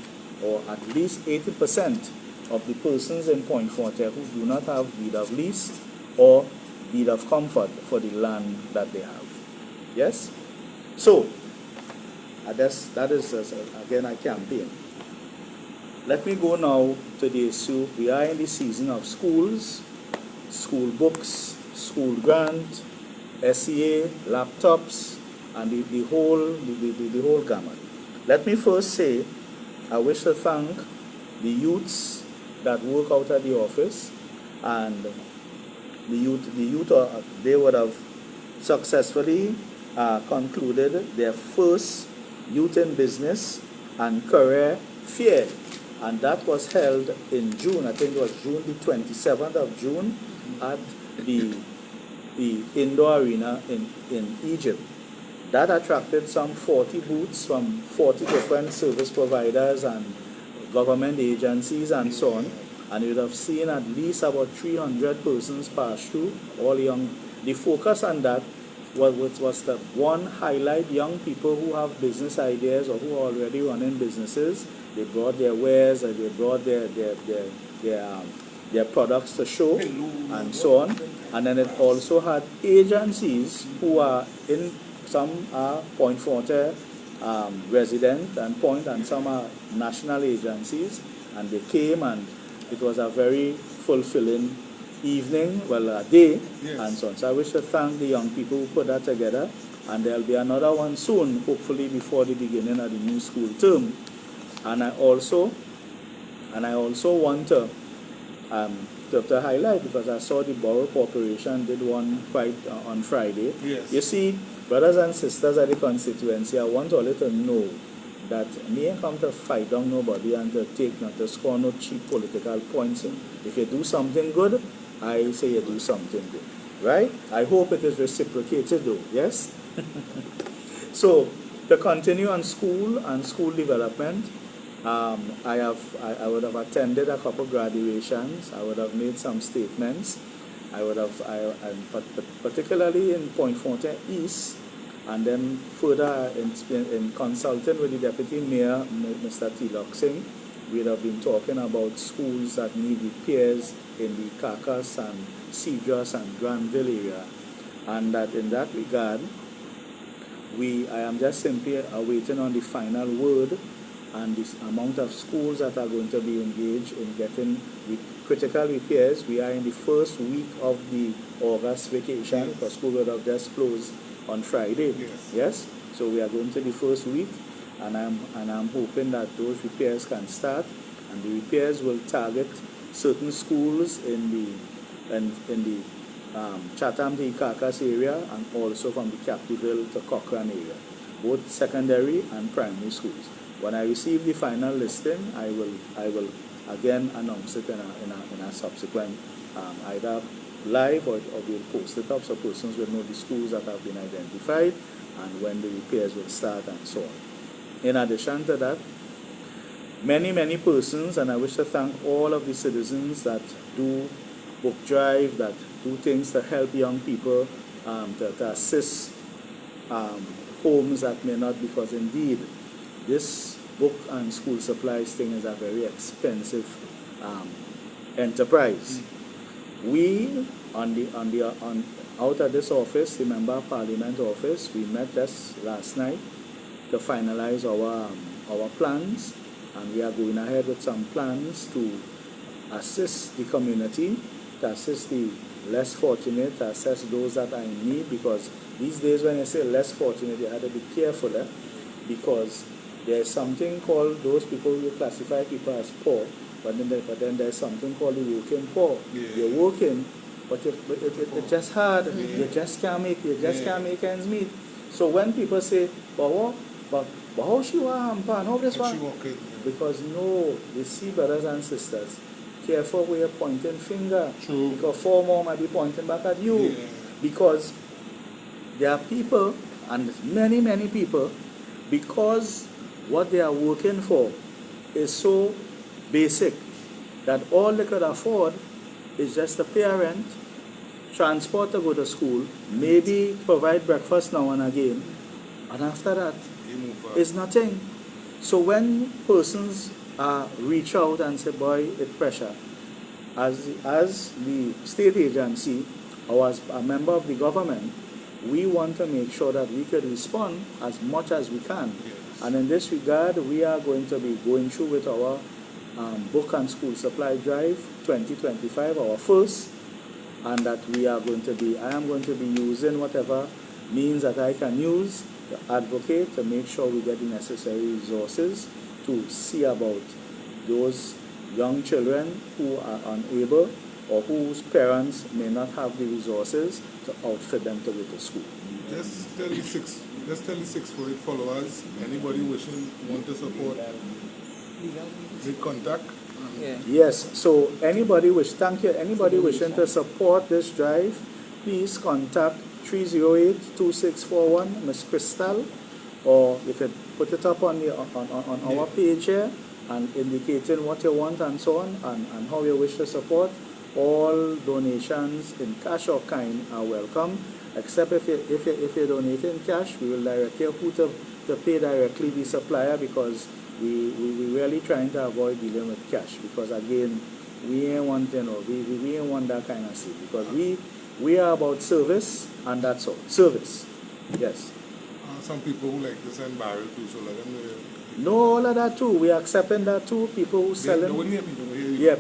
or at least 80% of the persons in Point Fortin who do not have deed of lease or deed of comfort for the land that they have. Yes? So, that is again a campaign. Let me go now to the issue. We are in the season of schools, school books, school grant, SEA, laptops, and the whole gamut. Let me first say, I wish to thank the youths that work out at the office, and the youth they would have successfully concluded their first Youth in Business and Career Fair, and that was held in June. I think it was June the 27th of June at the indoor arena in Egypt. That attracted some 40 booths from 40 different service providers and government agencies and so on, and you would have seen at least about 300 persons pass through, all young. The focus on that was to highlight young people who have business ideas or who are already running businesses. They brought their wares, or they brought their products to show and so on. And then it also had agencies who are in, some are Point Fortin resident and some are national agencies, and they came, and it was a very fulfilling evening, a day, and so on. So I wish to thank the young people who put that together, and there'll be another one soon, hopefully before the beginning of the new school term. And I also want to highlight, because I saw the Borough Corporation did one quite on Friday. Yes. You see, brothers and sisters at the constituency, I want all to know that me ain't come to fight down nobody and to score no cheap political points in. If you do something good, I say you do something good, right? I hope it is reciprocated though, yes? So, to continue on school and school development, I would have attended a couple graduations. I would have made some statements. Particularly in Point Fortin East, and then further in consulting with the Deputy Mayor, Mr. Tilok Singh, we have been talking about schools that need repairs in the Carcass and Cedros and Granville area. and that in that regard, I am just simply awaiting on the final word and this amount of schools that are going to be engaged in getting critical repairs. We are in the first week of the August vacation, because school would have just closed on Friday. Yes. So we are going to the first week, and I'm hoping that those repairs can start, and the repairs will target certain schools in the Chatham to Carcass area, and also from the Captiville to Cochrane area, both secondary and primary schools. When I receive the final listing, I will again announce it in a subsequent either live or we'll post it up so persons will know the schools that have been identified and when the repairs will start and so on. In addition to that, many persons, and I wish to thank all of the citizens that do book drive, that do things to help young people, to assist homes that may not, because indeed this book and school supplies thing is a very expensive enterprise. We out of this office, the Member of Parliament office, we met just last night to finalize our plans, and we are going ahead with some plans to assist the community, to assist the less fortunate, to assist those that are in need, because these days when I say less fortunate, you have to be careful, because there's something called, those people who classify people as poor, but then there's something called the working poor. You're working, but it's just hard. You just can't make ends meet. So when people say, but how she want how this one? Because no, you see, brothers and sisters, careful where you're pointing finger. True. Because 4 more might be pointing back at you. Because there are people, and many people, because what they are working for is so basic that all they could afford is just to pay rent, transport to go to school, maybe provide breakfast now and again, and after that, it's nothing. So when persons reach out and say, boy, it's pressure, as the state agency or as a member of the government, we want to make sure that we could respond as much as we can. And in this regard, we are going to be going through with our book and school supply drive 2025, our first, and that I am going to be using whatever means that I can use to advocate, to make sure we get the necessary resources to see about those young children who are unable or whose parents may not have the resources to outfit them to go to school. Just tell the 648 followers, anybody want to support, make contact. Yes, so anybody wishing to support this drive, please contact 308-2641 Miss Crystal, or you can put it up on our page here and indicating what you want and so on, and how you wish to support. All donations in cash or kind are welcome, except if you donate in cash, we will direct you who to pay directly the supplier, because we really trying to avoid dealing with cash, because again, we ain't want we ain't want that kind of thing, because we are about service, and that's all. Service. Yes. Some people who like to send barrel too, so let them know. No, all of that too. We are accepting that too. People who selling.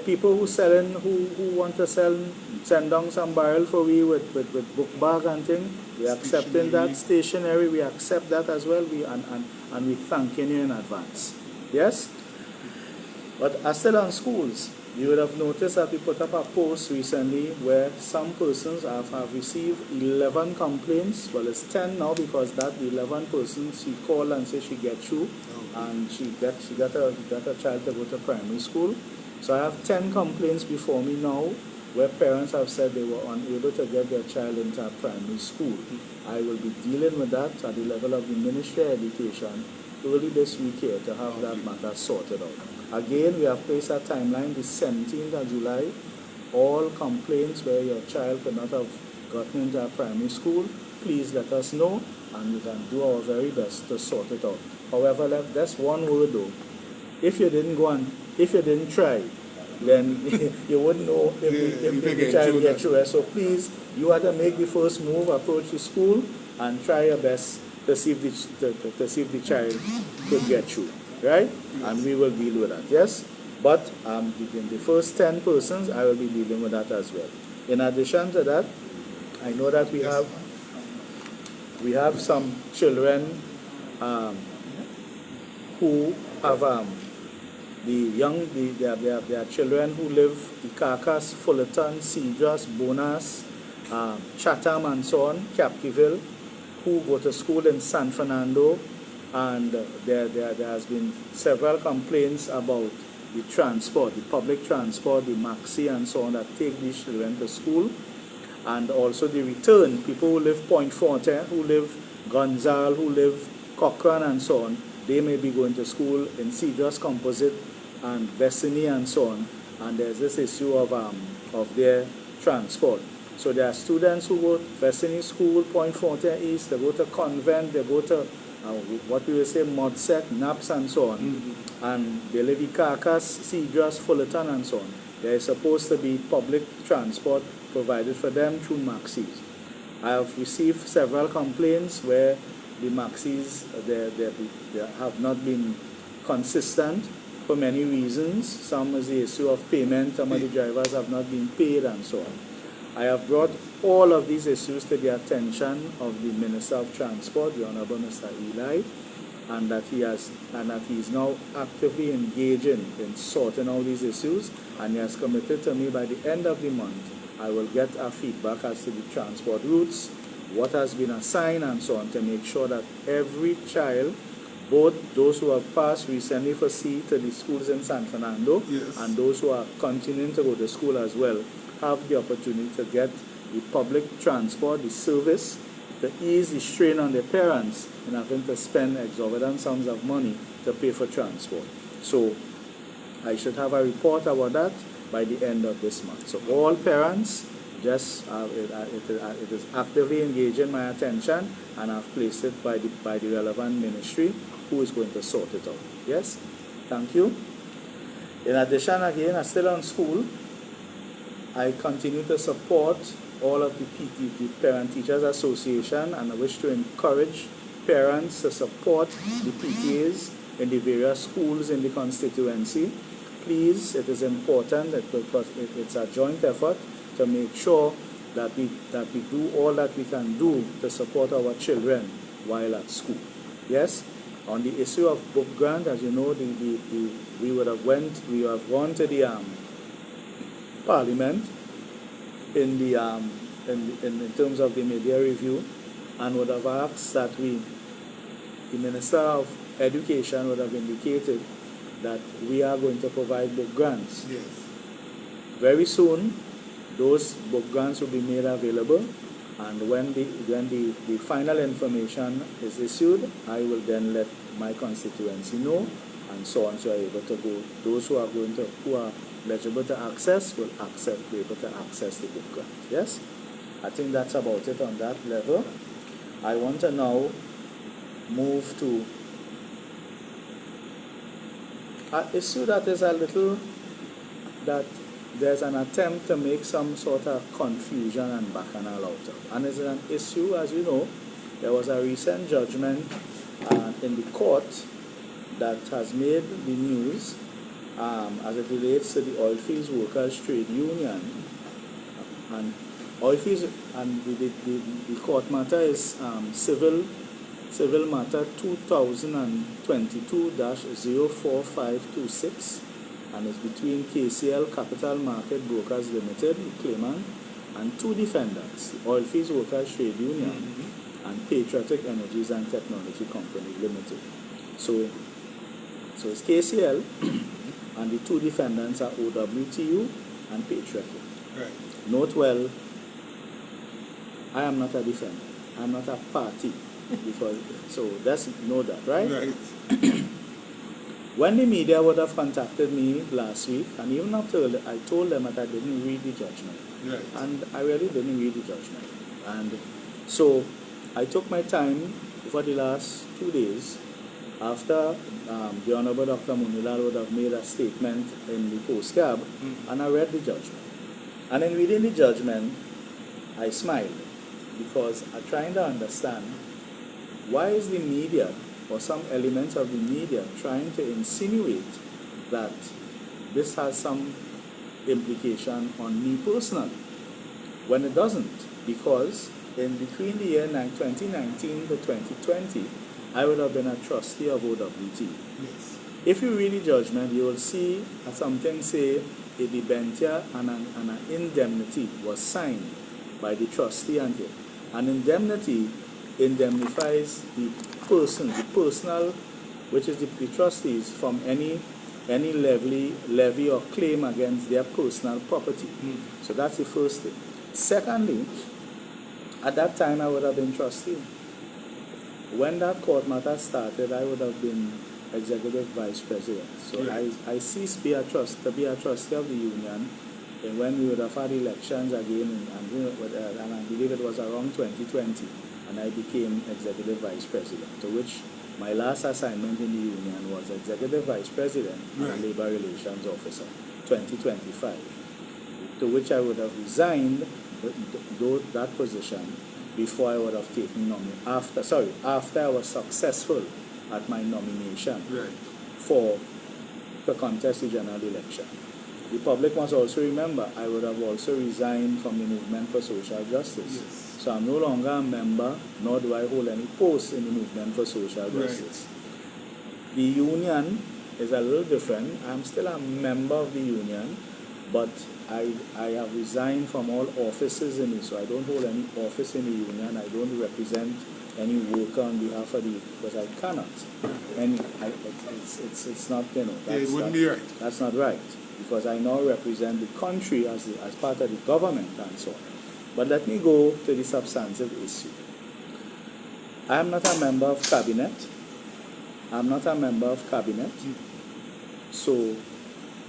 People who selling, who want to send down some barrel for we with book bag and thing. We are accepting that. Stationery, we accept that as well. And we thanking you in advance. Yes? But as still on schools, you would have noticed that we put up a post recently where some persons have received 11 complaints. Well, it's 10 now, because that 11 persons, she called and said she get through, and she got a child to go to primary school. So I have 10 complaints before me now where parents have said they were unable to get their child into a primary school. I will be dealing with that at the level of the Ministry of Education early this week here to have that matter sorted out. Again, we have placed a timeline, the 17th of July. All complaints where your child could not have gotten into a primary school, please let us know, and we can do our very best to sort it out. However, that's one word though. If you didn't try, then you wouldn't know if the child get through it. So please You had to make the first move, approach the school, and try your best to see if the child could get through, right? And we will deal with that, yes? But in the first 10 persons, I will be dealing with that as well. In addition to that, I know that we have some children who have there are children who live in Carcass, Fullerton, Cedars, Bonas, Chatham, and so on, Captiville, who go to school in San Fernando, and there has been several complaints about the transport, the public transport, the maxi, and so on that take these children to school, and also the return. People who live Point Fortin, who live Gonzal, who live Cochrane, and so on, they may be going to school in Cedars Composite and Bethany and so on, and there's this issue of their transport. So there are students who go to Bethany School, Point Fortin East, they go to Convent, they go to what we will say Modset, Naps, and so on, and they live in Carcass, Cedars, Fullerton, and so on. There is supposed to be public transport provided for them through maxis. I have received several complaints where the maxis they have not been consistent for many reasons. Some is the issue of payment, some of the drivers have not been paid, and so on. I have brought all of these issues to the attention of the Minister of Transport, the Honorable Mr. Eli, and that he is now actively engaging in sorting out these issues, and he has committed to me by the end of the month I will get a feedback as to the transport routes, what has been assigned, and so on, to make sure that every child, both those who have passed recently for C to the schools in San Fernando, yes, and those who are continuing to go to school as well, have the opportunity to get the public transport, the service, to ease the strain on their parents in having to spend exorbitant sums of money to pay for transport. So I should have a report about that by the end of this month. So all parents, just it is actively engaging my attention, and I've placed it by the relevant ministry who is going to sort it out. Yes? Thank you. In addition, again, I'm still on school. I continue to support all of the Parent Teachers Association, and I wish to encourage parents to support the PTAs in the various schools in the constituency. Please, it is important because it's a joint effort to make sure that we do all that we can do to support our children while at school. Yes? On the issue of book grant, as you know, we have gone to the Parliament in terms of the media review, and would have asked that the Minister of Education would have indicated that we are going to provide book grants. yes. Very soon, those book grants will be made available, and when the final information is issued, I will then let my constituency know, and so on, so are able to go. Those who are eligible to access will be able to access the book grant. Yes? I think that's about it on that level. I want to now move to an issue that is that there's an attempt to make some sort of confusion and bacchanal out of. And it's an issue, as you know, there was a recent judgment in the court that has made the news as it relates to the Oilfields Workers Trade Union. And Oilfields, and the court matter is civil matter 2022-04526, and it's between KCL Capital Market Brokers Limited, the claimant, and two defendants, the Oilfields Workers Trade Union and Patriotic Energies and Technology Company Limited. So it's KCL, and the two defendants are OWTU and Patriotic. Right. Note well, I am not a defendant. I am not a party. So let's know that, right? Right. When the media would have contacted me last week, and even after I told them that I didn't read the judgment. Right. And I really didn't read the judgment. And so I took my time for the last 2 days after the Honorable Dr. Munilal would have made a statement in the postcab, and I read the judgment. And in reading the judgment, I smiled because I'm trying to understand why is the media or some elements of the media trying to insinuate that this has some implication on me personally when it doesn't, because in between the year 2019 to 2020 I would have been a trustee of OWT. Yes. If you read the judgment, you will see something say a debenture and an indemnity was signed by the trustee and him. An indemnity indemnifies the person, the personal, which is the trustees, from any levy or claim against their personal property. So that's the first thing. Secondly, at that time I would have been trustee. When that court matter started, I would have been executive vice president. So Right. I ceased to be a trustee of the union, and when we would have had elections again, and I believe it was around 2020, and I became executive vice president, to which my last assignment in the union was executive vice president Right. and labor relations officer, 2025, to which I would have resigned that position before I would have taken after I was successful at my nomination Right. for the contest the general election. The public must also remember I would have also resigned from the movement for social justice. Yes. So I'm no longer a member, nor do I hold any post in the movement for social justice. The union is a little different. I'm still a member of the union, but I have resigned from all offices in it, so I don't hold any office in the union. I don't represent any worker on behalf of the, because I cannot. And it's not, It wouldn't be right. That's not right, because I now represent the country as part of the government and so on. But let me go to the substantive issue. I am not a member of cabinet. So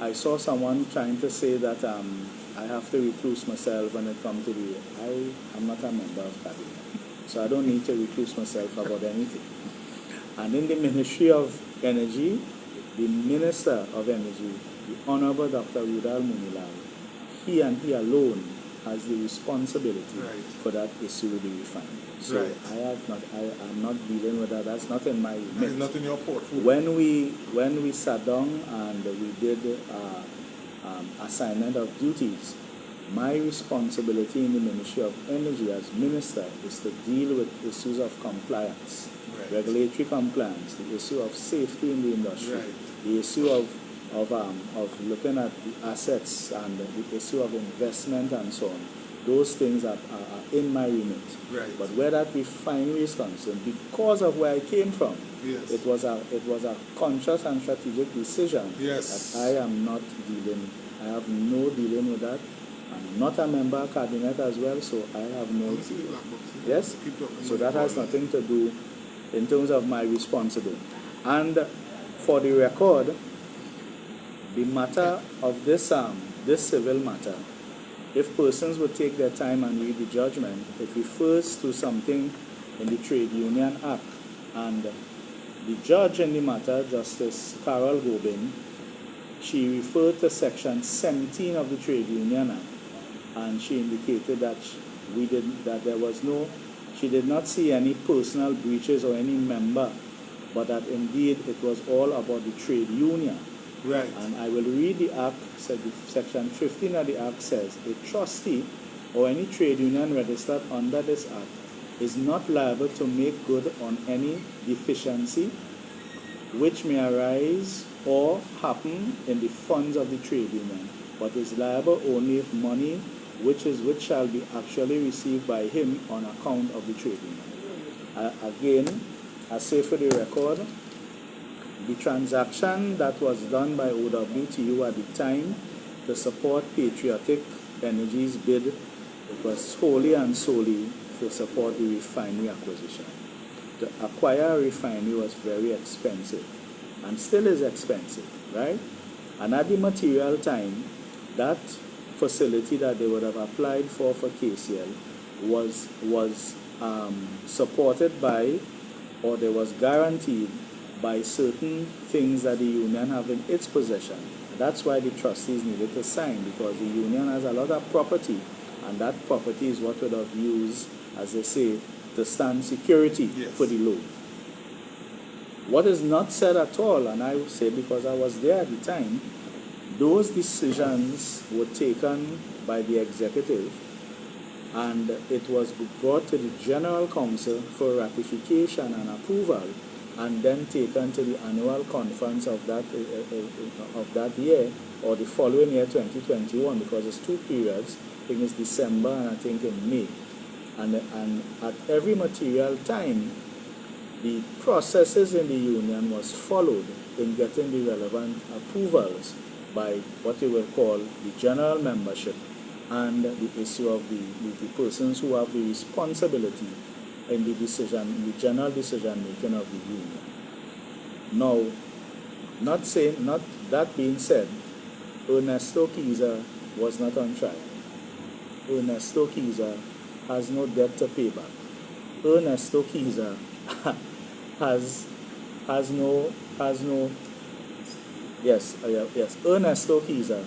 I saw someone trying to say that I have to recluse myself when it comes to I am not a member of cabinet. So I don't need to recluse myself about anything. And in the Ministry of Energy, the Minister of Energy, the Honorable Dr. Rudal Munilal, he and he alone has the responsibility for that issue with the refinery. So I am not dealing with that. That's not in my remit. It's not in your portfolio. When we sat down and we did assignment of duties, my responsibility in the Ministry of Energy as minister is to deal with issues of compliance, regulatory compliance, the issue of safety in the industry, the issue of looking at the assets and the issue of investment and so on. Those things are in my remit. But where that refinery is concerned, because of where I came from, it was a conscious and strategic decision that I am not dealing. I have no dealing with that. I'm not a member of cabinet as well, so I have no. Yes. So that has nothing to do in terms of my responsibility. And for the record, the matter of this civil matter, if persons would take their time and read the judgment, it refers to something in the Trade Union Act. And the judge in the matter, Justice Carol Gobin, she referred to Section 17 of the Trade Union Act, and she indicated that she did not see any personal breaches or any member, but that indeed it was all about the trade union. And I will read the Act. Section 15 of the Act says, a trustee or any trade union registered under this Act is not liable to make good on any deficiency which may arise or happen in the funds of the trade union, but is liable only if money which shall be actually received by him on account of the trade union. Again, I say for the record, the transaction that was done by OWTU at the time to support Patriotic Energy's bid, it was wholly and solely to support the refinery acquisition. To acquire a refinery was very expensive and still is expensive, right? And at the material time, that facility that they would have applied for KCL was supported by, or there was guaranteed by certain things that the union have in its possession. That's why the trustees needed to sign, because the union has a lot of property and that property is what would have used, as they say, to stand security Yes. for the loan. What is not said at all, and I would say because I was there at the time, those decisions were taken by the executive, and it was brought to the General Council for ratification and approval, and then taken to the annual conference of that year, or the following year, 2021, because it's two periods. I think it's December and I think in May. And at every material time, the processes in the union was followed in getting the relevant approvals by what you will call the general membership and the issue of the persons who have the responsibility in the general decision making of the union. Now, not that being said, Ernesto Kesar was not on trial. Ernesto Kesar has no debt to pay back. Ernesto Kesar has no Ernesto Kesar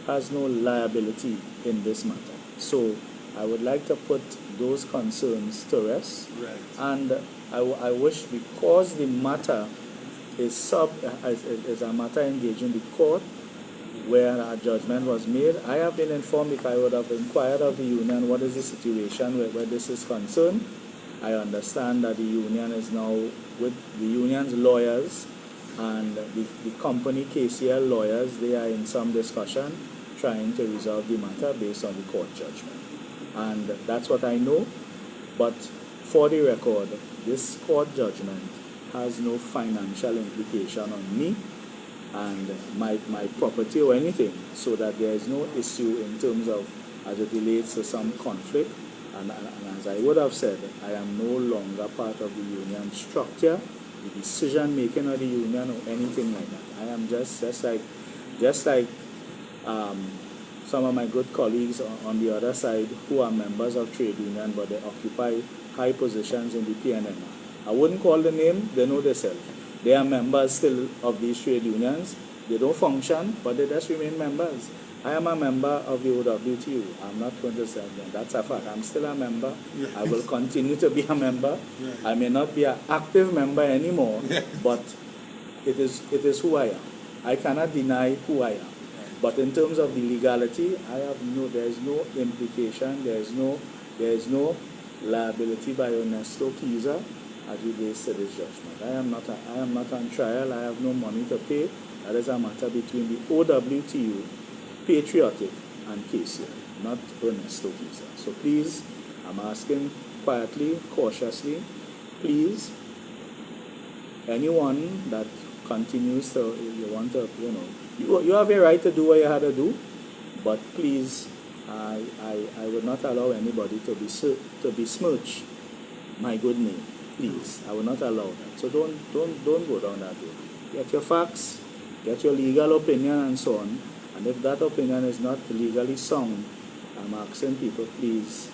has no liability in this matter. So I would like to put those concerns to rest. Right. And I wish, because the matter is a matter engaging the court where a judgment was made. I have been informed, if I would have inquired of the union what is the situation where this is concerned. I understand that the union is now with the union's lawyers and the company KCL lawyers. They are in some discussion trying to resolve the matter based on the court judgment. And that's what I know. But for the record, this court judgment has no financial implication on me and my property or anything, so that there is no issue in terms of as it relates to some conflict. And as I would have said, I am no longer part of the union structure, the decision making of the union or anything like that. I am just like some of my good colleagues on the other side who are members of trade union, but they occupy high positions in the PNM. I wouldn't call the name, they know themselves. They are members still of these trade unions. They don't function, but they just remain members. I am a member of the OWTU. I'm not going to say that. That's a fact. I'm still a member. Yes. I will continue to be a member. Yes. I may not be an active member anymore, Yes. but it is who I am. I cannot deny who I am. But in terms of the legality, there is no implication, there is no liability by Ernesto Kesar as relates to this judgment. I am not on trial. I have no money to pay. That is a matter between the OWTU, Patriotic, and KCL, not Ernesto Kesar. So please, I'm asking quietly, cautiously, please, anyone that continues to, you have a right to do what you had to do, but please, I would not allow anybody to besmirch my good name. Please, I will not allow that. So don't go down that way. Get your facts, get your legal opinion, and so on. And if that opinion is not legally sound, I'm asking people, please,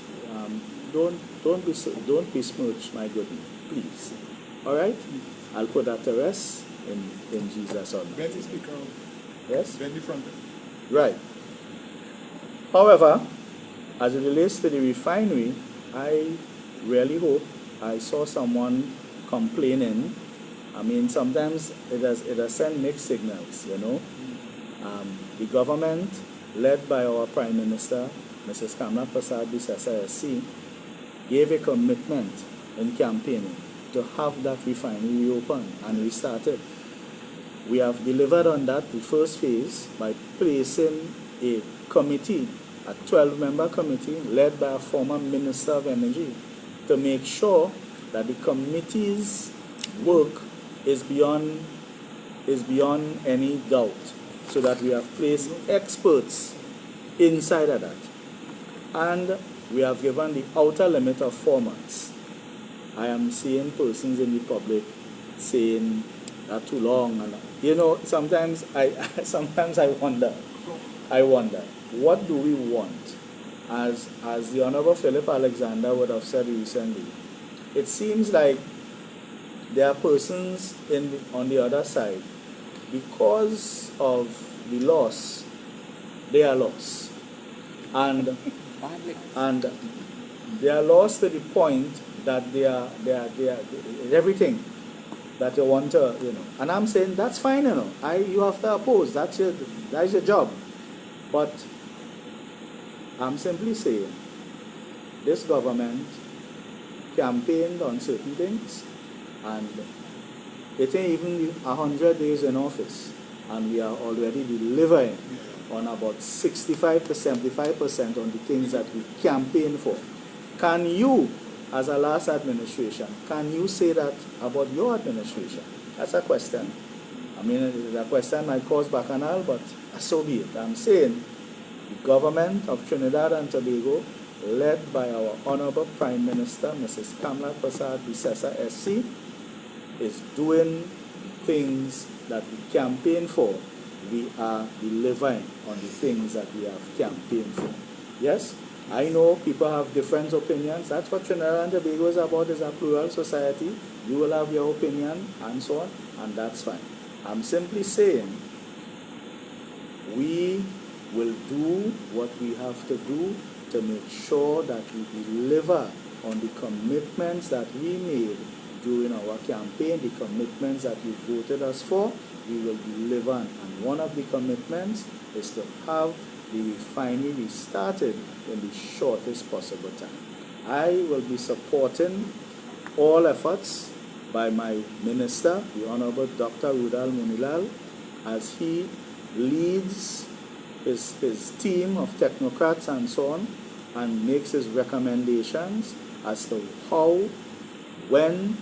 don't besmirch my good name, please. All right, I'll put that to rest in Jesus' name. Betty, speak out. Yes. Betty from there. Right. However, as it relates to the refinery, I really hope. I saw someone complaining. I mean, sometimes it has sent mixed signals, The government, led by our Prime Minister, Mrs. Kamla Persad-Bissessar SC, gave a commitment in campaigning to have that refinery reopened and restarted. We have delivered on that, the first phase, by placing a committee, a 12-member committee led by a former Minister of Energy, to make sure that the committee's work is beyond any doubt, so that we have placed experts inside of that. And we have given the outer limit of 4 months. I am seeing persons in the public saying that too long. And sometimes I wonder, what do we want? As the Honorable Philip Alexander would have said recently, it seems like there are persons on the other side, because of the loss, they are lost. And And they are lost to the point that they are everything that you want to, And I'm saying that's fine, you have to oppose. That's your job. But I'm simply saying this government campaigned on certain things, and it ain't even 100 days in office, and we are already delivering on about 65 to 75% on the things that we campaigned for. Can you, as a last administration, can you say that about your administration? That's a question. I mean, the question might cause bacchanal, but so be it. I'm saying the government of Trinidad and Tobago, led by our Honorable Prime Minister, Mrs. Kamala Persad-Bissessar SC, is doing things that we campaign for. We are delivering on the things that we have campaigned for. Yes, I know people have different opinions. That's what Trinidad and Tobago is about, is a plural society. You will have your opinion and so on, and that's fine. I'm simply saying we will do what we have to do to make sure that we deliver on the commitments that we made during our campaign, the commitments that you voted us for. We will deliver, and one of the commitments is to have the refinery restarted in the shortest possible time. I will be supporting all efforts by my minister, the Honorable Dr. Rudal Munilal, as he leads his team of technocrats and so on, and makes his recommendations as to how, when,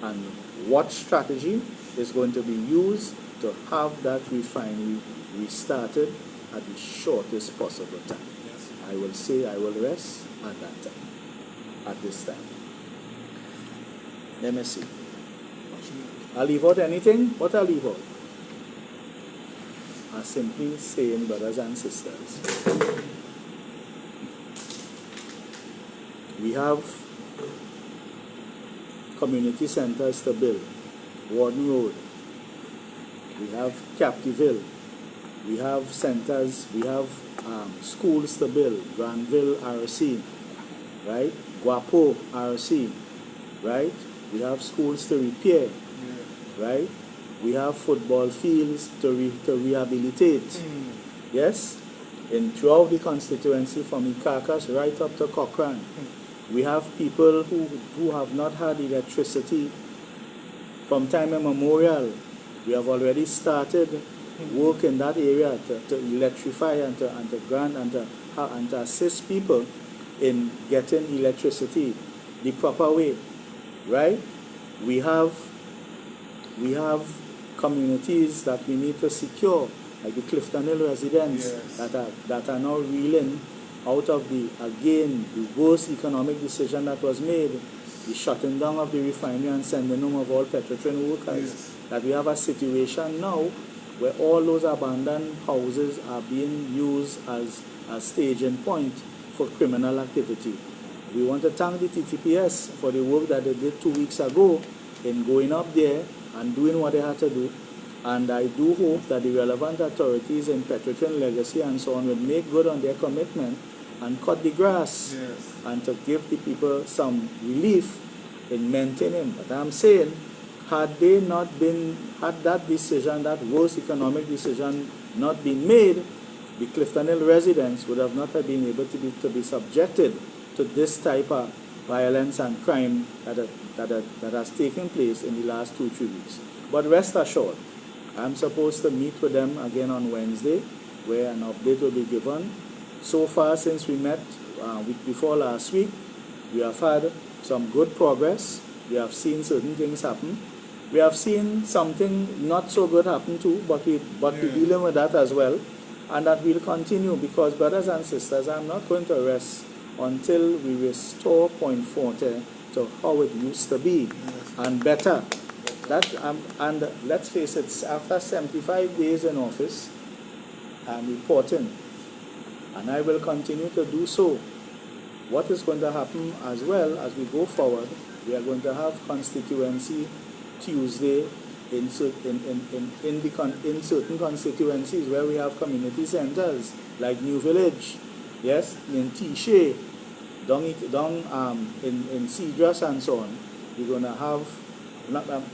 and what strategy is going to be used to have that refinery restarted at the shortest possible time. Yes. I will say I will rest at that time, at this time. Let me see. I'll leave out anything? What I'll leave out? I'm simply saying, brothers and sisters, we have community centers to build. Warden Road, we have Captiville, we have centers, we have schools to build, Granville RC, right? Guapo RC, right? We have schools to repair, right? We have football fields to rehabilitate, yes? And throughout the constituency, from Ikakas right up to Cochrane, we have people who have not had electricity from time immemorial. We have already started work in that area to electrify and to grant and to assist people in getting electricity the proper way, right? We have communities that we need to secure, like the Clifton Hill residents, yes, that are now reeling out of the worst economic decision that was made, the shutting down of the refinery and sending home of all Petrotrin workers. Yes. That we have a situation now where all those abandoned houses are being used as a staging point for criminal activity. We want to thank the TTPS for the work that they did 2 weeks ago in going up there and doing what they had to do. And I do hope that the relevant authorities in Petrotrin Legacy and so on will make good on their commitment and cut the grass, yes, and to give the people some relief in maintaining. But I'm saying, had that decision, that worst economic decision not been made, the Clifton Hill residents would have not been able to be subjected to this type of violence and crime that has taken place in the last 2-3 weeks. But rest assured, I'm supposed to meet with them again on Wednesday, where an update will be given. So far, since we met week before last week, we have had some good progress. We have seen certain things happen. We have seen something not so good happen too, but we're dealing with that as well. And that will continue, because, brothers and sisters, I'm not going to rest until we restore Point Fortin to how it used to be, yes, and better. And let's face it, after 75 days in office, I'm reporting, and I will continue to do so. What is going to happen as well as we go forward, we are going to have Constituency Tuesday in certain constituencies where we have community centers, like New Village, yes, in T-Shea, down in Cedras and so on. We're going to have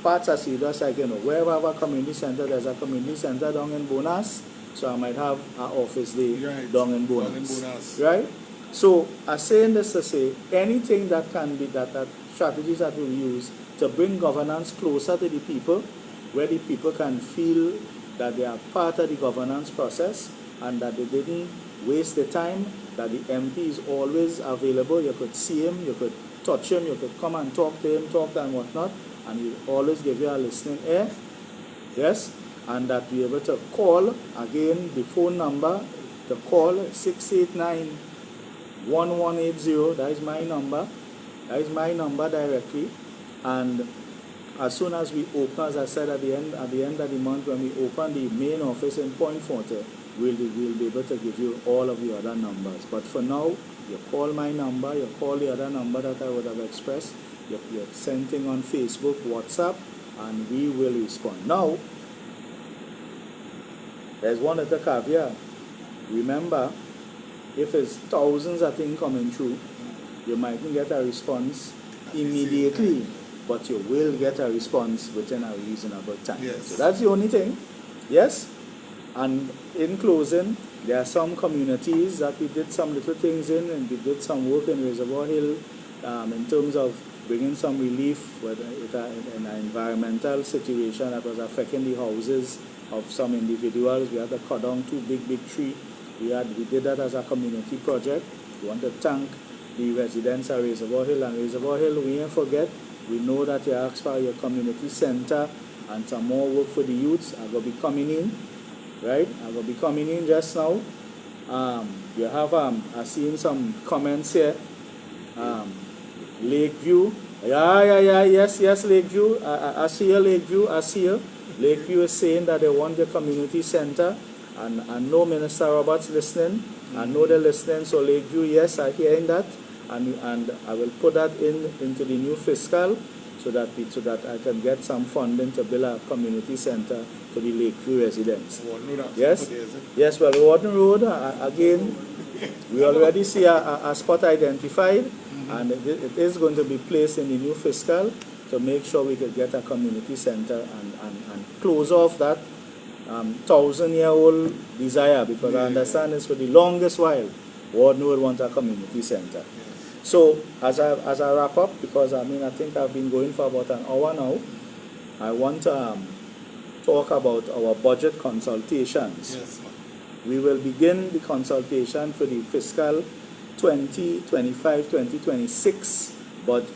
parts of Cedras, like, wherever I have a community center, there's a community center down in Bonas, so I might have an office there down in Bonas. Right? So I'm saying this to say, anything that can be, that strategies that we'll use to bring governance closer to the people, where the people can feel that they are part of the governance process and that they didn't waste the time, that the MP is always available. You could see him, you could touch him, you could come and talk to him, and whatnot, and he always give you a listening ear. Yes? And that be able to call, again, the phone number, to call 689-1180, that is my number. That is my number directly. And as soon as we open, as I said, at the end of the month, when we open the main office in Point Fortin, we'll be able to give you all of the other numbers. But for now, you call my number, you call the other number that I would have expressed, you send thing on Facebook, WhatsApp, and we will respond. Now, there's one other caveat. Remember, if it's thousands of things coming through, you mightn't get a response immediately, but you will get a response within a reasonable time. Yes. So that's the only thing. Yes? And in closing, there are some communities that we did some little things in, and we did some work in Reservoir Hill in terms of bringing some relief in an environmental situation that was affecting the houses of some individuals. We had to cut down 2 big trees. We did that as a community project. We want to thank the residents of Reservoir Hill. And Reservoir Hill, we ain't forget, we know that you asked for your community center and some more work for the youths. I'm going to be coming in, right? I'm going to be coming in just now. You have, I've seen some comments here. Lakeview. Yes, Lakeview. I see you, Lakeview. I see you. Lakeview is saying that they want their community center. And I know Minister Roberts listening. I know they're listening. So Lakeview, yes, I'm hearing that. And I will put that into the new fiscal so that I can get some funding to build a community center for the Lakeview residents. Yes? Yes, well, Warden Road, again, we already see a spot identified, and it is going to be placed in the new fiscal to make sure we can get a community center and close off that 1,000-year-old desire, because I understand it's for the longest while, Warden Road wants a community center. So, as I wrap up, because I think I've been going for about an hour now, I want to talk about our budget consultations. Yes, ma'am. We will begin the consultation for the fiscal 2025-2026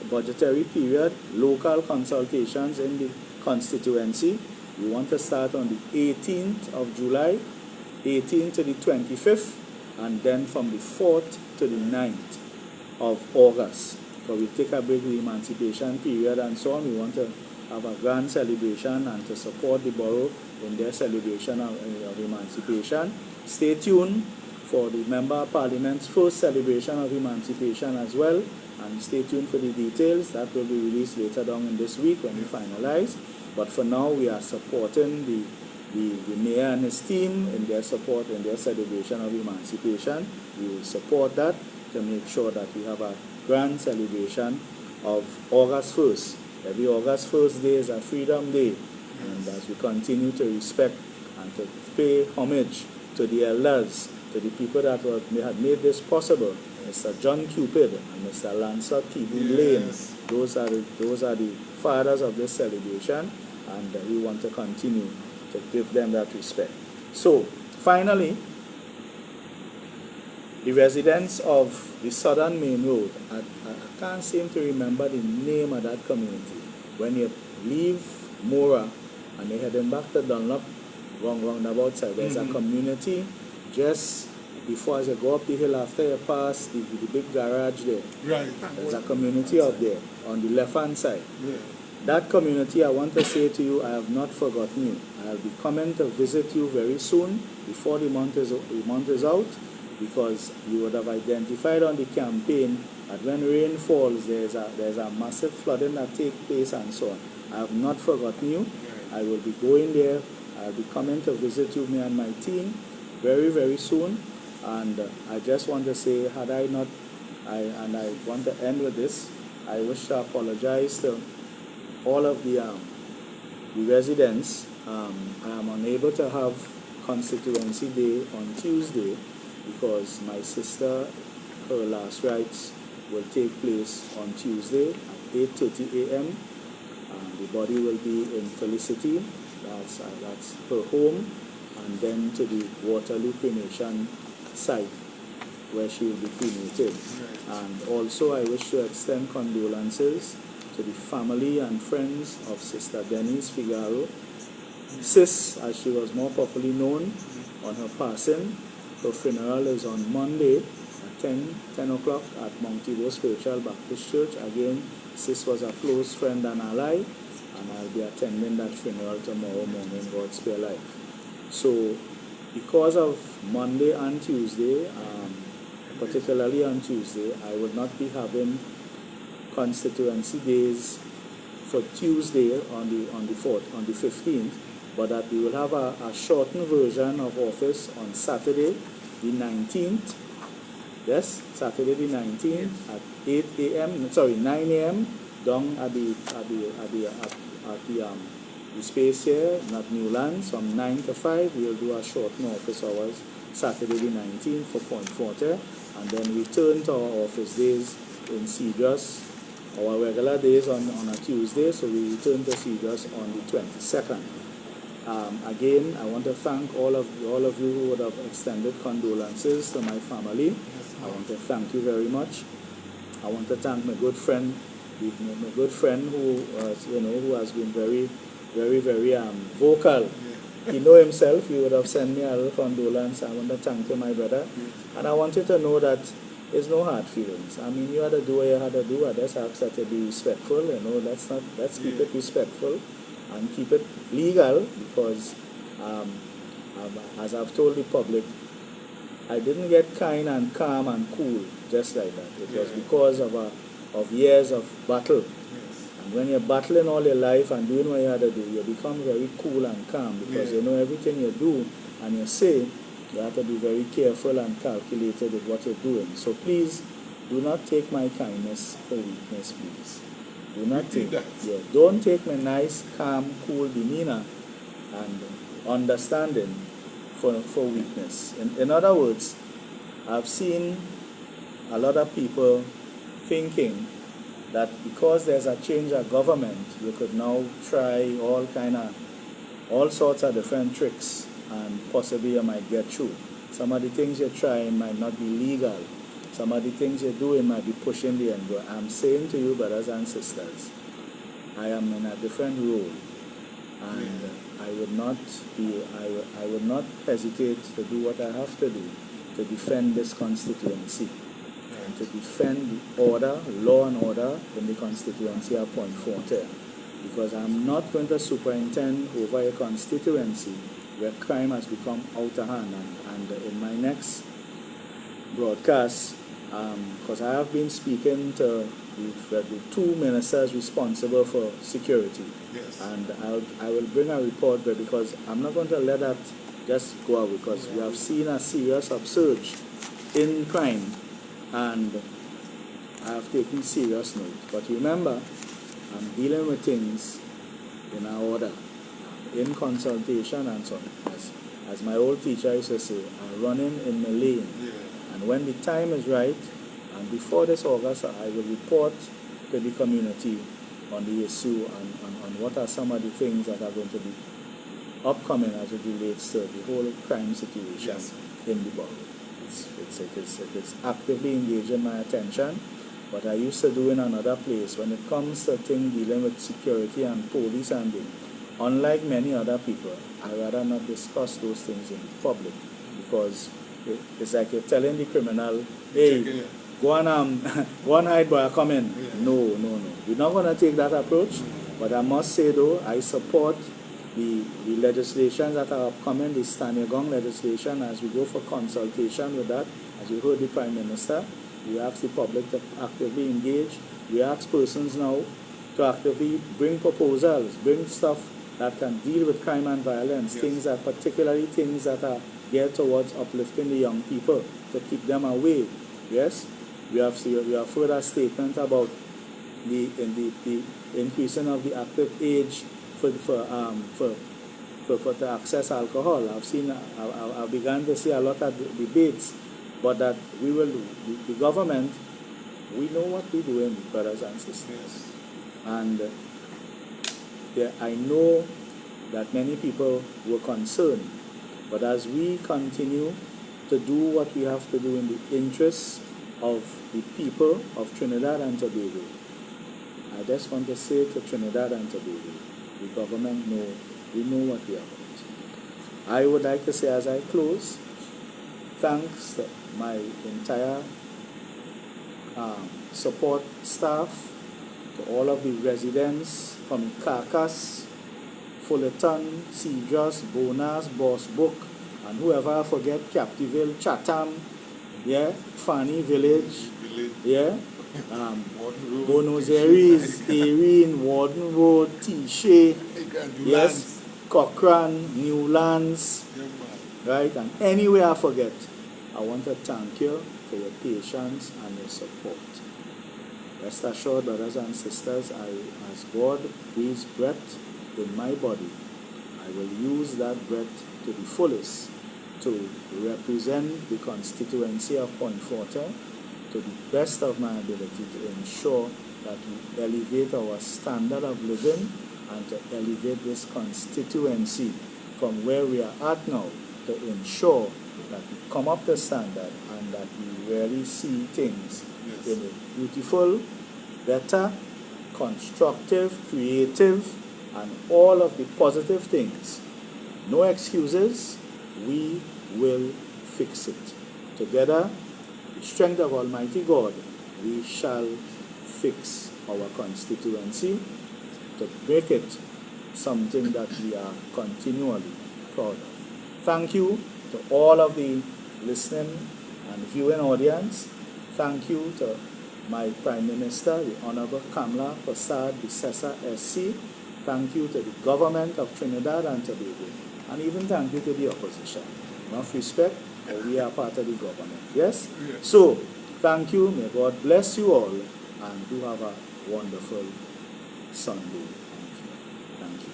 budgetary period, local consultations in the constituency. We want to start on the 18th of July, 18th to the 25th, and then from the 4th to the 9th of August. So we take a break, the emancipation period and so on. We want to have a grand celebration and to support the borough in their celebration of emancipation. Stay tuned for the Member of Parliament's first celebration of emancipation as well, and stay tuned for the details. That will be released later down in this week when we finalize. But for now, we are supporting the mayor and his team in their support in their celebration of emancipation. We will support that to make sure that we have a grand celebration of August 1st. Every August 1st day is a Freedom Day, and as we continue to respect and to pay homage to the elders, to the people that had made this possible, Mr. John Cupid and Mr. Lancelot T.B. Lane. Those are the fathers of this celebration, and we want to continue to give them that respect. So, finally, the residents of the Southern Main Road, I can't seem to remember the name of that community. When you leave Mora and you're heading back to Dunlop, roundabout side, there's a community just before as you go up the hill after you pass the big garage there. Right. There's a community up there on the left-hand side. Yeah. That community, I want to say to you, I have not forgotten you. I'll be coming to visit you very soon, before the month is out, because you would have identified on the campaign that when rain falls, there's a massive flooding that takes place and so on. I have not forgotten you. I will be going there. I'll be coming to visit you, me and my team, very, very soon. And I just want to say, had I not, and I want to end with this, I wish to apologize to all of the residents. I am unable to have Constituency Day on Tuesday because my sister, her last rites will take place on Tuesday at 8:30 a.m. The body will be in Felicity, that's her home, and then to the Waterloo cremation site where she will be cremated. And also I wish to extend condolences to the family and friends of Sister Denise Figaro, Sis as she was more popularly known, on her passing. Her funeral is on Monday at 10 o'clock at Mount Tebow Spiritual Baptist Church. Again, Sis was a close friend and ally, and I'll be attending that funeral tomorrow morning, God spare life. So because of Monday and Tuesday, particularly on Tuesday, I would not be having constituency days for Tuesday on the 15th, but that we will have a shortened version of office on Saturday the 19th. Yes, Saturday the 19th at 9 a.m. down at the space here, not Newlands, from 9 to 5. We'll do a shortened office hours Saturday the 19th for Point Fortin, and then return to our office days in Cedars, our regular days on a Tuesday, so we return to Cedars on the 22nd. Again, I want to thank all of you who would have extended condolences to my family. I want to thank you very much. I want to thank my good friend who who has been very, very, very vocal. He know himself. He would have sent me a little condolence. I want to thank you, my brother. And I want you to know that there's no hard feelings. I mean, you had to do what you had to do. I just ask that to be respectful. Let's keep it respectful and keep it legal, because as I've told the public, I didn't get kind and calm and cool just like that. It was because of years of battle. And when you're battling all your life and doing what you had to do, you become very cool and calm, because you know everything you do and you say, you have to be very careful and calculated with what you're doing. So please, do not take my kindness for weakness, please. Do not take that. Yeah, don't take my nice, calm, cool demeanor and understanding for weakness. In other words, I've seen a lot of people thinking that because there's a change of government, you could now try all sorts of different tricks, and possibly you might get through. Some of the things you're trying might not be legal. Some of the things you're doing might be pushing the envelope. I'm saying to you, brothers and sisters, I am in a different role, and I would not hesitate to do what I have to do to defend this constituency, and to defend the order, law and order in the constituency of Point Fortin, because I'm not going to superintend over a constituency where crime has become out of hand. And in my next broadcast, because I have been speaking to the two ministers responsible for security, and I will bring a report there, because I'm not going to let that just go out, because we have seen a serious upsurge in crime, and I have taken serious note. But remember, I'm dealing with things in our order, in consultation and so on. As my old teacher used to say, I'm running in my lane. And when the time is right, and before this August, I will report to the community on the issue and what are some of the things that are going to be upcoming as it relates to the whole crime situation in the borough. It is actively engaging my attention. What I used to do in another place, when it comes to things dealing with security and police and things, unlike many other people, I rather not discuss those things in public, because it's like you're telling the criminal, hey, go on hide, boy, come in. No. We're not going to take that approach. But I must say, though, I support the legislation that are upcoming, the Stanyagang legislation, as we go for consultation with that. As you heard the Prime Minister, we ask the public to actively engage. We ask persons now to actively bring proposals, bring stuff that can deal with crime and violence, particularly things that are geared towards uplifting the young people to keep them away. Yes, we have heard a statement about the increasing of the active age to access alcohol. I've begun to see a lot of debates, but that the government, we know what we're doing, brothers and sisters. And I know that many people were concerned, but as we continue to do what we have to do in the interests of the people of Trinidad and Tobago, I just want to say to Trinidad and Tobago, the government we know what we are about. I would like to say as I close, thanks to my entire support staff, to all of the residents from Carcass, Fullerton, Cedros, Bonas, Bossbook, and whoever I forget, Captiville, Chatham, Fanny Village, Buenos Aires, Erin, Warden Road, Tiche, Cochrane, Newlands, right? And anywhere I forget, I want to thank you for your patience and your support. Rest assured, brothers and sisters, as God breathes breath in my body, I will use that breath to the fullest to represent the constituency of Point Fortin to the best of my ability to ensure that we elevate our standard of living and to elevate this constituency from where we are at now to ensure that we come up to standard and that we really see things in a beautiful, better, constructive, creative, and all of the positive things. No excuses. We will fix it. Together, the strength of Almighty God, we shall fix our constituency to make it something that we are continually proud of. Thank you to all of the listening and viewing audience. Thank you to my Prime Minister, the Honorable Kamala Prasad, the Kesar SC. Thank you to the government of Trinidad and Tobago. And even thank you to the opposition. Enough respect, we are part of the government. Yes? So, thank you. May God bless you all. And do have a wonderful Sunday. Thank you.